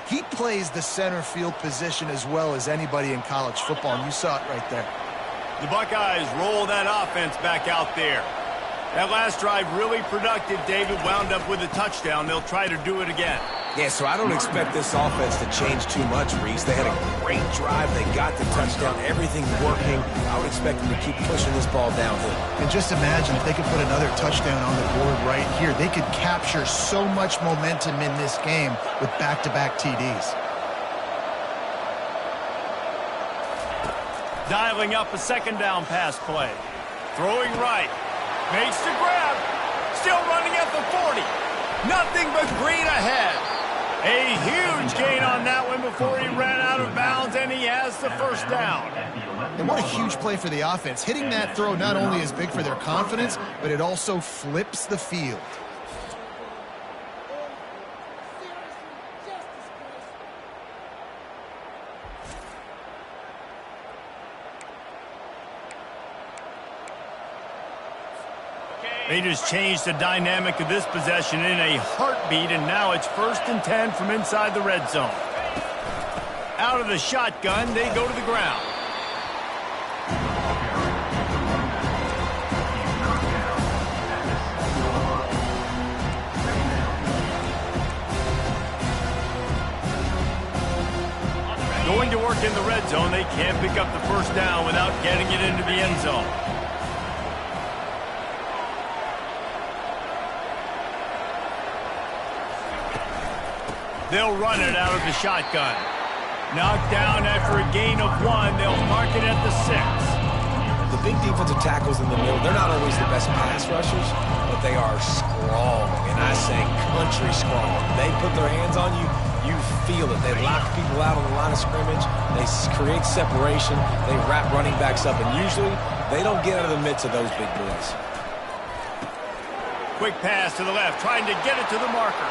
[SPEAKER 3] he plays the center field position as well as anybody in college football, and you saw it right there.
[SPEAKER 1] The Buckeyes roll that offense back out there. That last drive really productive. David wound up with a touchdown. They'll try to do it again.
[SPEAKER 2] Yeah, so I don't expect this offense to change too much, Reese. They had a great drive. They got the touchdown. Everything's working. I would expect them to keep pushing this ball downhill.
[SPEAKER 3] And just imagine if they could put another touchdown on the board right here. They could capture so much momentum in this game with back-to-back TDs.
[SPEAKER 1] Dialing up a second down pass play. Throwing right. Makes the grab. Still running at the 40. Nothing but green ahead. A huge gain on that one before he ran out of bounds, and he has the first down.
[SPEAKER 3] And what a huge play for the offense. Hitting that throw not only is big for their confidence, but it also flips the field.
[SPEAKER 1] They just changed the dynamic of this possession in a heartbeat, and now it's 1st and 10 from inside the red zone. Out of the shotgun, they go to the ground. Going to work in the red zone, they can't pick up the first down without getting it into the end zone. They'll run it out of the shotgun. Knocked down after a gain of 1. They'll mark it at the 6.
[SPEAKER 2] The big defensive tackles in the middle, they're not always the best pass rushers, but they are strong, and I say country strong. They put their hands on you, you feel it. They lock people out on the line of scrimmage. They create separation. They wrap running backs up, and usually they don't get out of the midst of those big boys.
[SPEAKER 1] Quick pass to the left, trying to get it to the marker.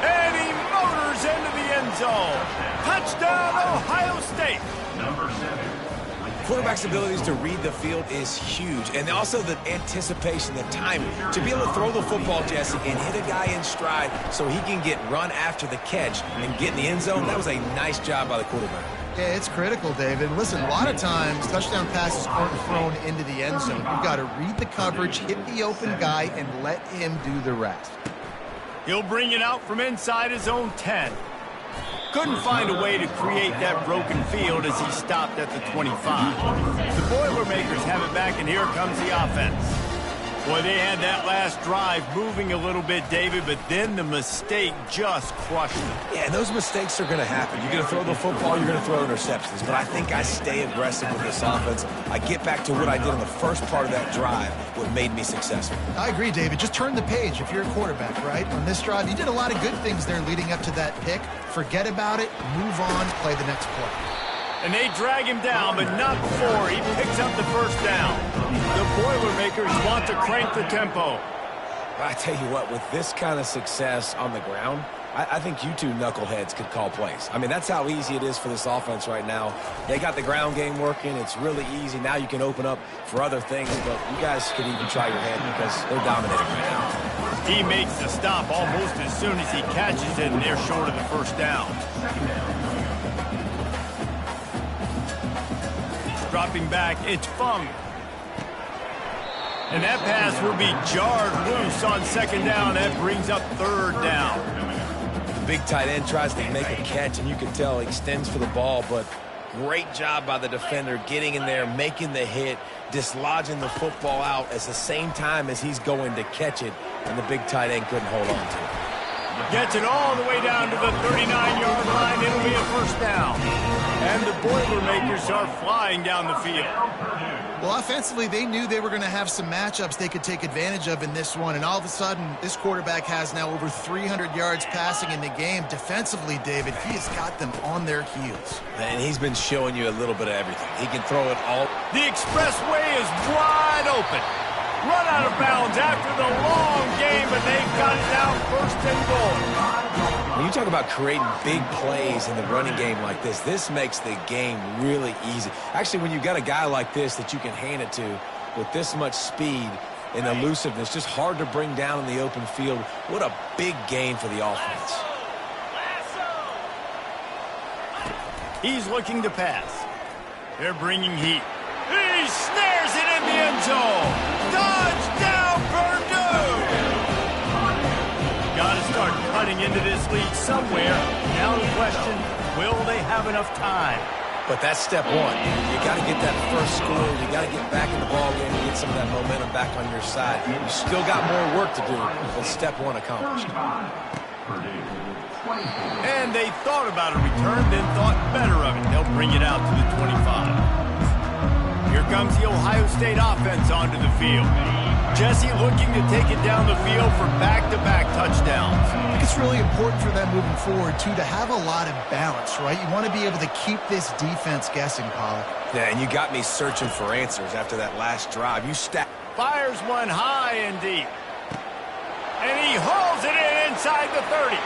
[SPEAKER 1] And he motors into the end zone. Touchdown, Ohio State.
[SPEAKER 5] Number 7.
[SPEAKER 2] quarterback's abilities to read the field is huge. And also the anticipation, the timing. To be able to throw the football, Jesse, and hit a guy in stride so he can get run after the catch and get in the end zone, that was a nice job by the quarterback.
[SPEAKER 3] Yeah, it's critical, David. Listen, a lot of times touchdown passes aren't thrown into the end zone. You've got to read the coverage, hit the open guy, and let him do the rest.
[SPEAKER 1] He'll bring it out from inside his own 10. Couldn't find a way to create that broken field as he stopped at the 25. The Boilermakers have it back, and here comes the offense. Boy, they had that last drive moving a little bit, David, but then the mistake just crushed them.
[SPEAKER 2] Yeah, those mistakes are going to happen. You're going to throw the football, you're going to throw interceptions. But I think I stay aggressive with this offense. I get back to what I did in the first part of that drive, what made me successful.
[SPEAKER 3] I agree, David. Just turn the page if you're a quarterback, right? On this drive, you did a lot of good things there leading up to that pick. Forget about it, move on, play the next play.
[SPEAKER 1] And they drag him down, but not before he picks up the first down. The Boilermakers want to crank the tempo.
[SPEAKER 2] I tell you what, with this kind of success on the ground, I think you two knuckleheads could call plays. I mean, that's how easy it is for this offense right now. They got the ground game working. It's really easy. Now you can open up for other things, but you guys could even try your hand because they're dominating right now.
[SPEAKER 1] He makes the stop almost as soon as he catches it, and they're short of the first down. Dropping back, it's Fung. And that pass will be jarred loose on second down. That brings up third down.
[SPEAKER 2] The big tight end tries to make a catch, and you can tell he extends for the ball, but great job by the defender getting in there, making the hit, dislodging the football out at the same time as he's going to catch it, and the big tight end couldn't hold on to it.
[SPEAKER 1] Gets it all the way down to the 39-yard line. It'll be a first down. And the Boilermakers are flying down the field.
[SPEAKER 3] Well, offensively, they knew they were going to have some matchups they could take advantage of in this one. And all of a sudden, this quarterback has now over 300 yards passing in the game. Defensively, David, he has got them on their heels.
[SPEAKER 2] And he's been showing you a little bit of everything. He can throw it all.
[SPEAKER 1] The expressway is wide open. Run out of bounds after the long game, but they've got it down first and goal.
[SPEAKER 2] When you talk about creating big plays in the running game like this makes the game really easy. Actually, when you've got a guy like this that you can hand it to with this much speed and elusiveness, just hard to bring down in the open field, what a big gain for the offense.
[SPEAKER 1] He's looking to pass. They're bringing heat. He snares it in the end zone. Touchdown, Purdue! Got to start cutting into this lead somewhere. Now the question, will they have enough time?
[SPEAKER 2] But that's step one. You got to get that first score. You got to get back in the ball game and get some of that momentum back on your side. You still got more work to do, but step one accomplished.
[SPEAKER 1] And they thought about a return, then thought better of it. They'll bring it out to the 25. Here comes the Ohio State offense onto the field. Jesse looking to take it down the field for back-to-back touchdowns.
[SPEAKER 3] I think it's really important for them moving forward, too, to have a lot of balance, right? You want to be able to keep this defense guessing, Pollock.
[SPEAKER 2] Yeah, and you got me searching for answers after that last drive. You
[SPEAKER 1] fires one high and deep. And he hauls it in inside the 30.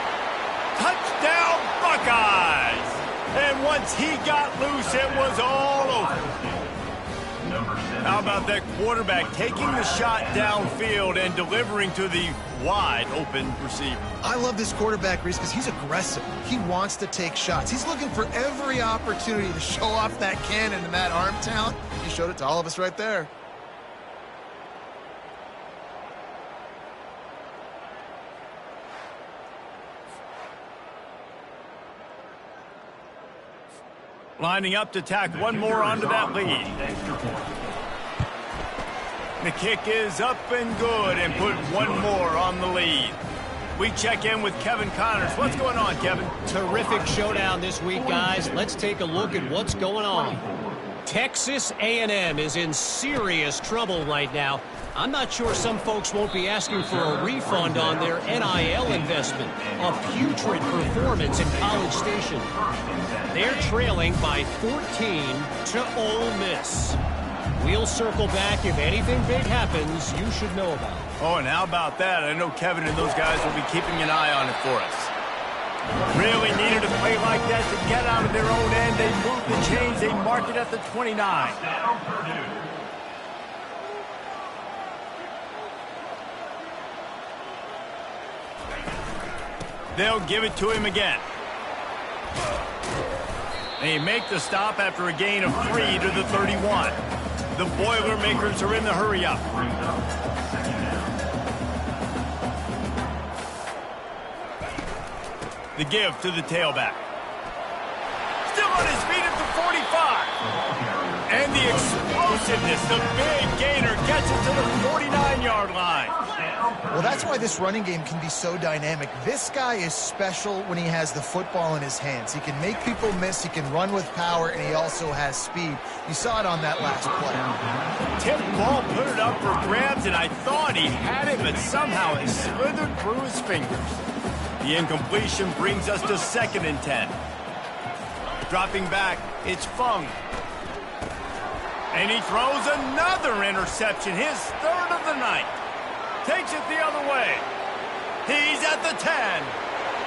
[SPEAKER 1] Touchdown, Buckeyes! And once he got loose, it was all over. How about that quarterback taking the shot downfield and delivering to the wide-open receiver?
[SPEAKER 3] I love this quarterback, Reese, because he's aggressive. He wants to take shots. He's looking for every opportunity to show off that cannon and that arm talent. He showed it to all of us right there.
[SPEAKER 1] Lining up to tack one more onto that lead. The kick is up and good and put one more on the lead. We check in with Kevin Connors. What's going on, Kevin?
[SPEAKER 4] Terrific showdown this week, guys. Let's take a look at what's going on. Texas A&M is in serious trouble right now. I'm not sure some folks won't be asking for a refund on their NIL investment. A putrid performance in College Station. They're trailing by 14 to Ole Miss. We'll circle back. If anything big happens, you should know about it.
[SPEAKER 1] Oh, and how about that? I know Kevin and those guys will be keeping an eye on it for us. Really needed a play like that to get out of their own end. They move the chains. They mark it at the 29.
[SPEAKER 5] Down Purdue.
[SPEAKER 1] They'll give it to him again. They make the stop after a gain of 3 to the 31. The Boilermakers are in the hurry-up. The give to the tailback. Still on his feet at the 45. And the explosiveness, the big gainer gets it to the 49-yard line.
[SPEAKER 3] Well, that's why this running game can be so dynamic. This guy is special when he has the football in his hands. He can make people miss, he can run with power, and he also has speed. You saw it on that last play.
[SPEAKER 1] Tip ball put it up for grabs, and I thought he had it, but somehow it slithered through his fingers. The incompletion brings us to 2nd and 10. Dropping back, it's Fung. And he throws another interception, his 3rd of the night. Takes it the other way. He's at the 10.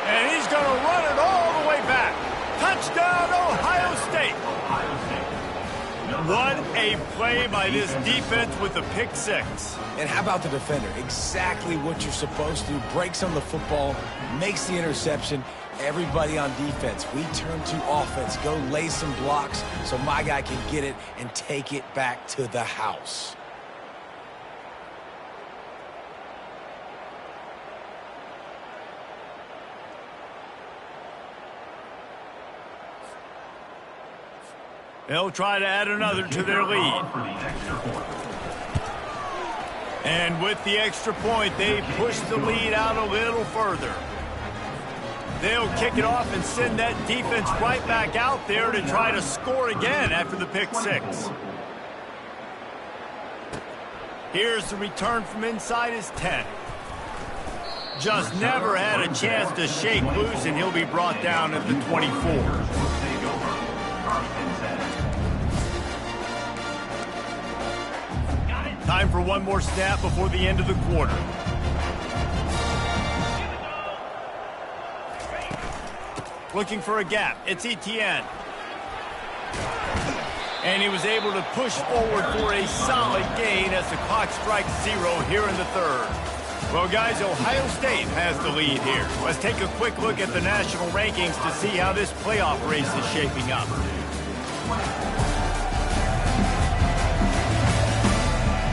[SPEAKER 1] And he's going to run it all the way back. Touchdown, Ohio State. What a play by this defense with the pick 6.
[SPEAKER 2] And how about the defender? Exactly what you're supposed to do. Breaks on the football, makes the interception. Everybody on defense, we turn to offense. Go lay some blocks so my guy can get it and take it back to the house.
[SPEAKER 1] They'll try to add another to their lead. And with the extra point, they push the lead out a little further. They'll kick it off and send that defense right back out there to try to score again after the pick 6. Here's the return from inside his 10. Just never had a chance to shake loose, and he'll be brought down at the 24. Time for one more snap before the end of the quarter. Looking for a gap. It's Etienne. And he was able to push forward for a solid gain as the clock strikes 0 here in the 3rd. Well, guys, Ohio State has the lead here. Let's take a quick look at the national rankings to see how this playoff race is shaping up.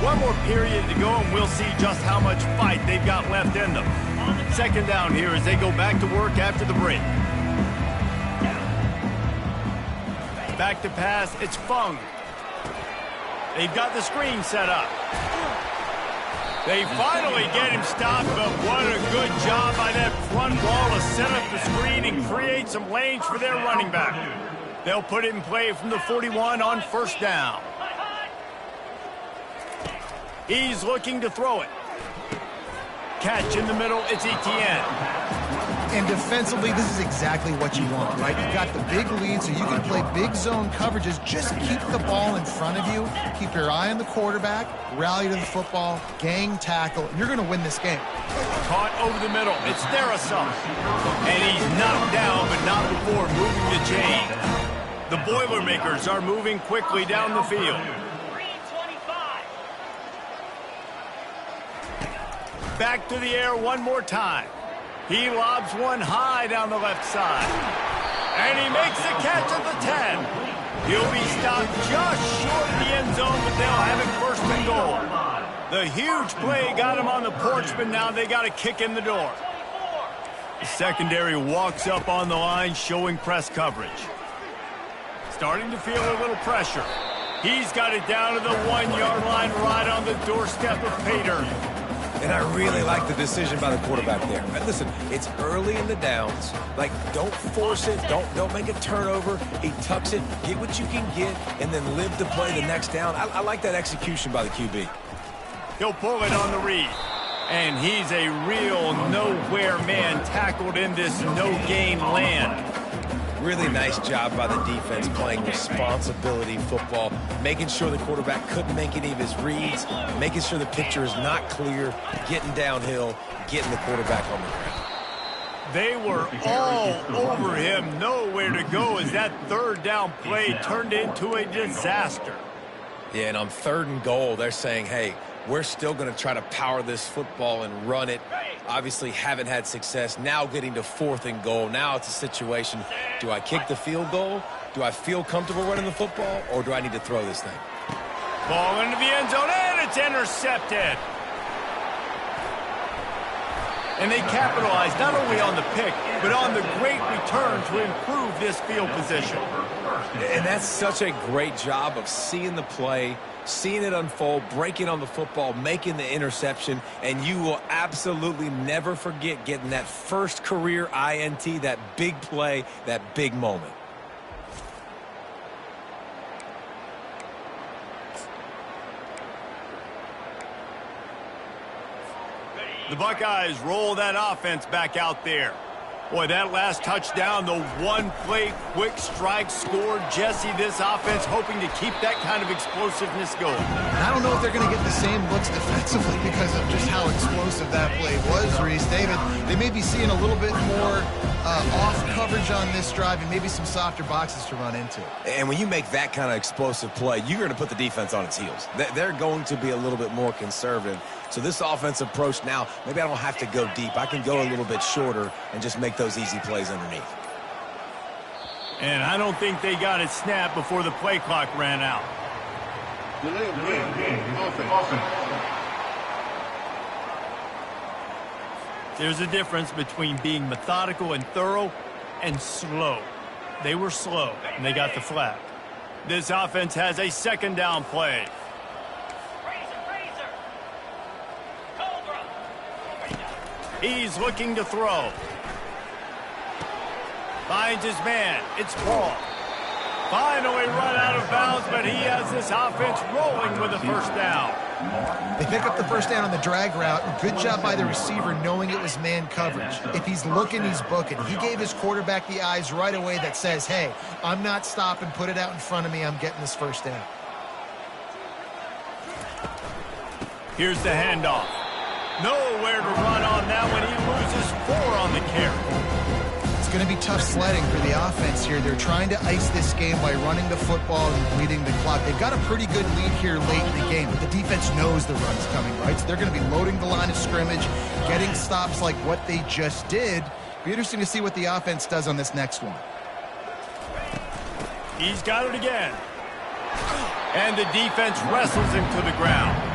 [SPEAKER 1] One more period to go, and we'll see just how much fight they've got left in them. 2nd down here as they go back to work after the break. Back to pass, it's Fung. They've got the screen set up. They finally get him stopped, but what a good job by that front ball to set up the screen and create some lanes for their running back. They'll put it in play from the 41 on 1st down. He's looking to throw it. Catch in the middle, it's Etienne.
[SPEAKER 3] And defensively, this is exactly what you want, right? You've got the big lead, so you can play big zone coverages. Just keep the ball in front of you. Keep your eye on the quarterback. Rally to the football. Gang tackle. And you're going to win this game.
[SPEAKER 1] Caught over the middle. It's Theresa. And he's knocked down, but not before moving the chain. The Boilermakers are moving quickly down the field. Back to the air one more time. He lobs one high down the left side. And he makes the catch at the 10. He'll be stopped just short of the end zone, but they'll have it 1st and goal. The huge play got him on the porch, but now they got a kick in the door. The secondary walks up on the line, showing press coverage. Starting to feel a little pressure. He's got it down to the 1-yard line right on the doorstep of Pater.
[SPEAKER 2] And I really like the decision by the quarterback there. But listen, it's early in the downs. Like, don't force it. Don't make a turnover. He tucks it, get what you can get, and then live to play the next down. I like that execution by the QB.
[SPEAKER 1] He'll pull it on the read. And he's a real nowhere man tackled in this no-gain land.
[SPEAKER 2] Really nice job by the defense playing responsibility football, making sure the quarterback couldn't make any of his reads, making sure the picture is not clear, getting downhill, getting the quarterback on the ground.
[SPEAKER 1] They were all over him, nowhere to go as that third down play turned into a disaster.
[SPEAKER 2] Yeah, and on 3rd and goal, they're saying, hey, we're still going to try to power this football and run it. Obviously haven't had success. Now getting to 4th and goal. Now it's a situation, do I kick the field goal? Do I feel comfortable running the football, or do I need to throw this thing?
[SPEAKER 1] Ball into the end zone, and it's intercepted. And they capitalized not only on the pick, but on the great return to improve this field position.
[SPEAKER 2] And that's such a great job of seeing the play, seeing it unfold, breaking on the football, making the interception, and you will absolutely never forget getting that first career INT, that big play, that big moment.
[SPEAKER 1] The Buckeyes roll that offense back out there. Boy, that last touchdown, the one-play quick strike scored. Jesse, this offense hoping to keep that kind of explosiveness going.
[SPEAKER 3] I don't know if they're going to get the same looks defensively because of just how explosive that play was, Reese. David, they may be seeing a little bit more off coverage on this drive and maybe some softer boxes to run into.
[SPEAKER 2] And when you make that kind of explosive play, you're going to put the defense on its heels. They're going to be a little bit more conservative. So this offensive approach now, maybe I don't have to go deep. I can go a little bit shorter and just make those easy plays underneath.
[SPEAKER 1] And I don't think they got it snapped before the play clock ran out.
[SPEAKER 5] Delay of game. Offense.
[SPEAKER 1] There's a difference between being methodical and thorough and slow. They were slow, and they got the flag. This offense has a 2nd down play. He's looking to throw. Finds his man. It's Paul. Finally run out of bounds, but he has this offense rolling with a 1st down.
[SPEAKER 3] They pick up the 1st down on the drag route. Good job by the receiver knowing it was man coverage. If he's looking, he's booking. He gave his quarterback the eyes right away that says, hey, I'm not stopping. Put it out in front of me. I'm getting this 1st down.
[SPEAKER 1] Here's the handoff. Nowhere to run on that one. He loses 4 on the carry.
[SPEAKER 3] It's going to be tough sledding for the offense here. They're trying to ice this game by running the football and bleeding the clock. They've got a pretty good lead here late in the game, but the defense knows the run's coming, right? So they're going to be loading the line of scrimmage, getting stops like what they just did. Be interesting to see what the offense does on this next one.
[SPEAKER 1] He's got it again. And the defense wrestles him to the ground.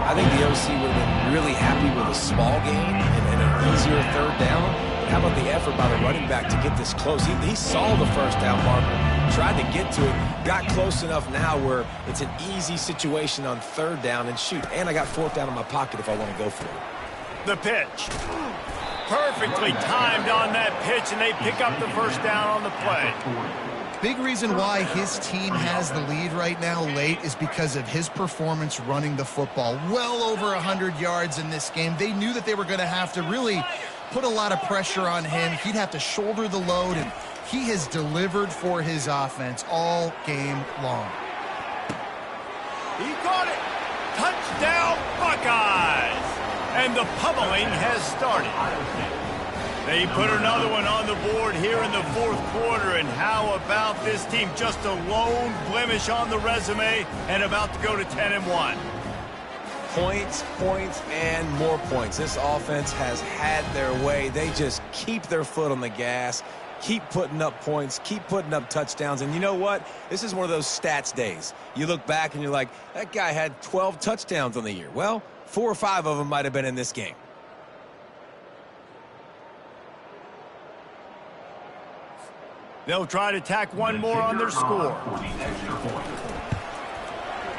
[SPEAKER 2] I think the OC would have been really happy with a small gain and an easier 3rd down. But how about the effort by the running back to get this close? He saw the 1st down marker, tried to get to it, got close enough now where it's an easy situation on 3rd down, and shoot, and I got 4th down in my pocket if I want to go for it.
[SPEAKER 1] The pitch. Perfectly timed on that pitch, and they pick up the 1st down on the play.
[SPEAKER 3] Big reason why his team has the lead right now late is because of his performance running the football. Well over 100 yards in this game. They knew that they were going to have to really put a lot of pressure on him. He'd have to shoulder the load, and he has delivered for his offense all game long.
[SPEAKER 1] He got it. Touchdown, Buckeyes. And the pummeling has started. They put another one on the board here in the 4th quarter, and how about this team? Just a lone blemish on the resume and about to go to 10-1.
[SPEAKER 2] Points, points, and more points. This offense has had their way. They just keep their foot on the gas, keep putting up points, keep putting up touchdowns. And you know what? This is one of those stats days. You look back and you're like, that guy had 12 touchdowns on the year. Well, 4 or 5 of them might have been in this game.
[SPEAKER 1] They'll try to tack one more on their score.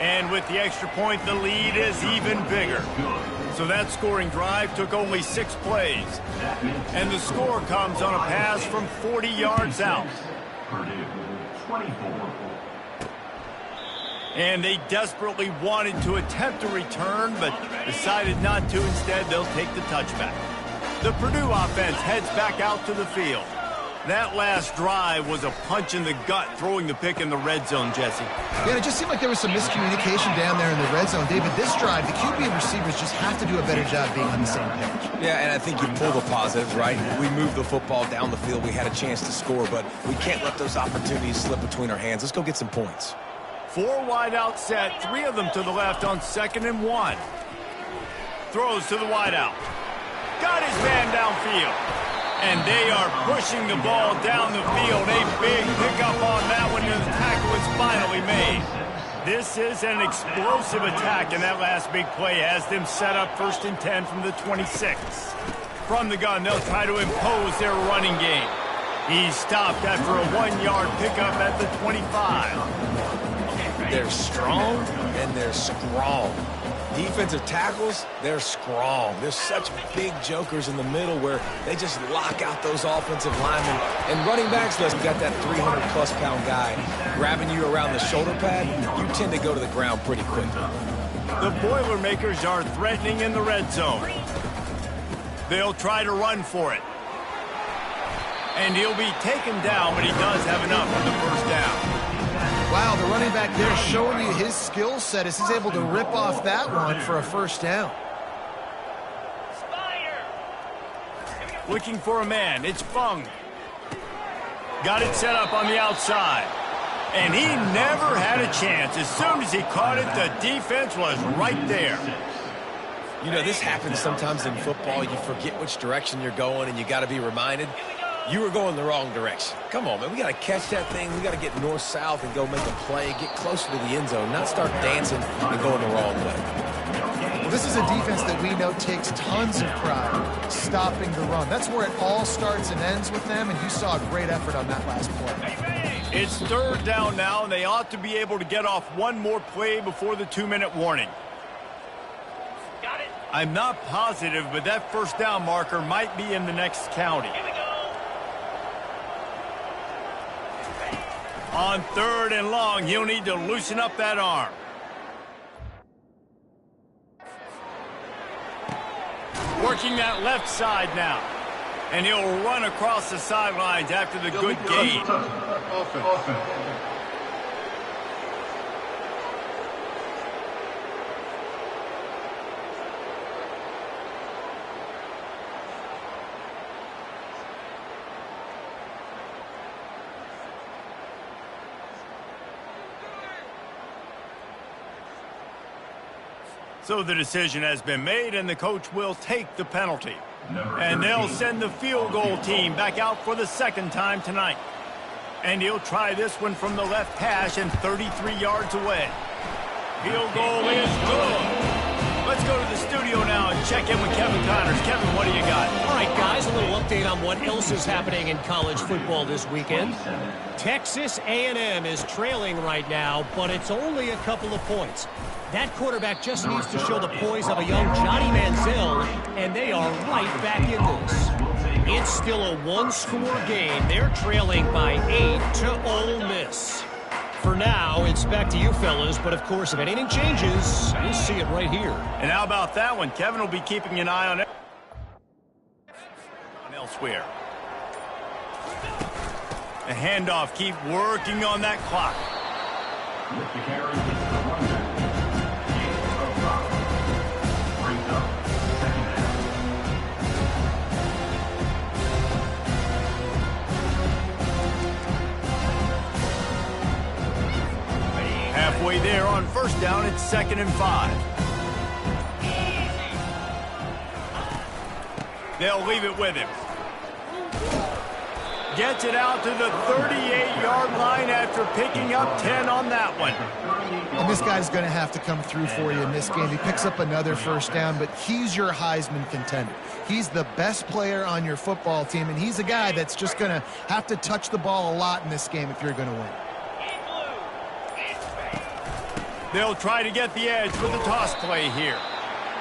[SPEAKER 1] And with the extra point, the lead is even bigger. So that scoring drive took only 6 plays. And the score comes on a pass from 40 yards out.
[SPEAKER 5] Purdue, 24.
[SPEAKER 1] And they desperately wanted to attempt a return, but decided not to. Instead, they'll take the touchback. The Purdue offense heads back out to the field. That last drive was a punch in the gut, throwing the pick in the red zone, Jesse.
[SPEAKER 3] Yeah, it just seemed like there was some miscommunication down there in the red zone. David, this drive, the QB and receivers just have to do a better job being on the same page.
[SPEAKER 2] Yeah, and I think you pull the positives, right? We moved the football down the field. We had a chance to score, but we can't let those opportunities slip between our hands. Let's go get some points.
[SPEAKER 1] 4 wide out set, 3 of them to the left on 2nd and 1. Throws to the wide out. Got his man downfield. And they are pushing the ball down the field. A big pickup on that one, and the tackle is finally made. This is an explosive attack, and that last big play has them set up 1st and 10 from the 26. From the gun, they'll try to impose their running game. He's stopped after a 1-yard pickup at the 25.
[SPEAKER 2] They're strong, and they're strong. Defensive tackles, they're strong. There's such big jokers in the middle where they just lock out those offensive linemen. And running backs, listen, you got that 300-plus pound guy grabbing you around the shoulder pad, you tend to go to the ground pretty quickly.
[SPEAKER 1] The Boilermakers are threatening in the red zone. They'll try to run for it. And he'll be taken down, but he does have enough for the first down.
[SPEAKER 3] Wow, the running back there showing you his skill set as he's able to rip off that one for a first down.
[SPEAKER 6] Spider.
[SPEAKER 1] Looking for a man. It's Fung. Got it set up on the outside. And he never had a chance. As soon as he caught it, the defense was right there.
[SPEAKER 2] You know, this happens sometimes in football. You forget which direction you're going, and you got to be reminded. You were going the wrong direction. Come on, man. We got to catch that thing. We got to get north-south and go make a play, get closer to the end zone, not start dancing and going the wrong way.
[SPEAKER 3] Well, this is a defense that we know takes tons of pride stopping the run. That's where it all starts and ends with them, and you saw a great effort on that last play.
[SPEAKER 1] It's 3rd down now, and they ought to be able to get off one more play before the 2-minute warning.
[SPEAKER 6] Got it.
[SPEAKER 1] I'm not positive, but that first down marker might be in the next county.
[SPEAKER 6] Here we go.
[SPEAKER 1] On 3rd and long, he'll need to loosen up that arm. Working that left side now. And he'll run across the sidelines after the good gain. So the decision has been made, and the coach will take the penalty. And they'll send the field goal team back out for the 2nd time tonight. And he'll try this one from the left hash and 33 yards away. Field goal is good. Let's go to the studio now and check in with Kevin Connors. Kevin, what do you got?
[SPEAKER 4] All right, guys, a little update on what else is happening in college football this weekend. Texas A&M is trailing right now, but it's only a couple of points. That quarterback just needs to show the poise of a young Johnny Manziel, and they are right back in this. It's still a 1-score game. They're trailing by 8 to Ole Miss. For now, it's back to you fellas, but of course, if anything changes, you'll see it right here.
[SPEAKER 1] And how about that one? Kevin will be keeping an eye on it elsewhere. The handoff, keep working on that clock.
[SPEAKER 5] With the carry, it's the runner. Brings up 2nd down.
[SPEAKER 1] Halfway there on 1st down, it's 2nd and 5. They'll leave it with him. Gets it out to the 38-yard line after picking up 10 on that one.
[SPEAKER 3] And this guy's going to have to come through for you in this game. He picks up another first down, but he's your Heisman contender. He's the best player on your football team, and he's a guy that's just going to have to touch the ball a lot in this game if you're going to win.
[SPEAKER 1] They'll try to get the edge with the toss play here.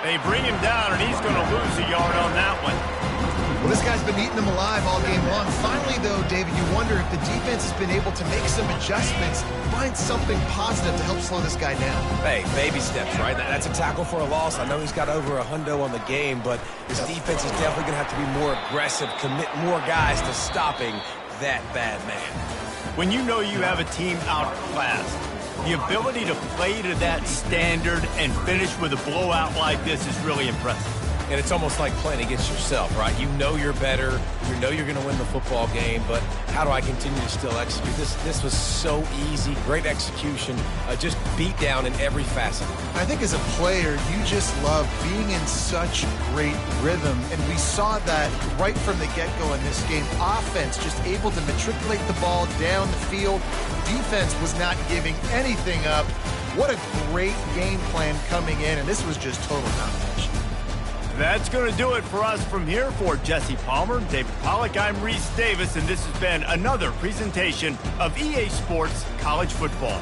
[SPEAKER 1] They bring him down, and he's going to lose a yard on that one.
[SPEAKER 3] Well, this guy's been eating them alive all game long. Finally, though, David, you wonder if the defense has been able to make some adjustments, find something positive to help slow this guy down.
[SPEAKER 2] Hey, baby steps, right? That's a tackle for a loss. I know he's got over a hundo on the game, but his defense is definitely going to have to be more aggressive, commit more guys to stopping that bad man.
[SPEAKER 1] When you know you have a team outclassed, the ability to play to that standard and finish with a blowout like this is really impressive.
[SPEAKER 2] And it's almost like playing against yourself, right? You know you're better. You know you're going to win the football game, but how do I continue to still execute? This was so easy. Great execution. Just beat down in every facet.
[SPEAKER 3] I think as a player, you just love being in such great rhythm, and we saw that right from the get-go in this game. Offense just able to matriculate the ball down the field. Defense was not giving anything up. What a great game plan coming in, and this was just total domination.
[SPEAKER 1] That's going to do it for us from here. For Jesse Palmer, David Pollack, I'm Reese Davis, and this has been another presentation of EA Sports College Football.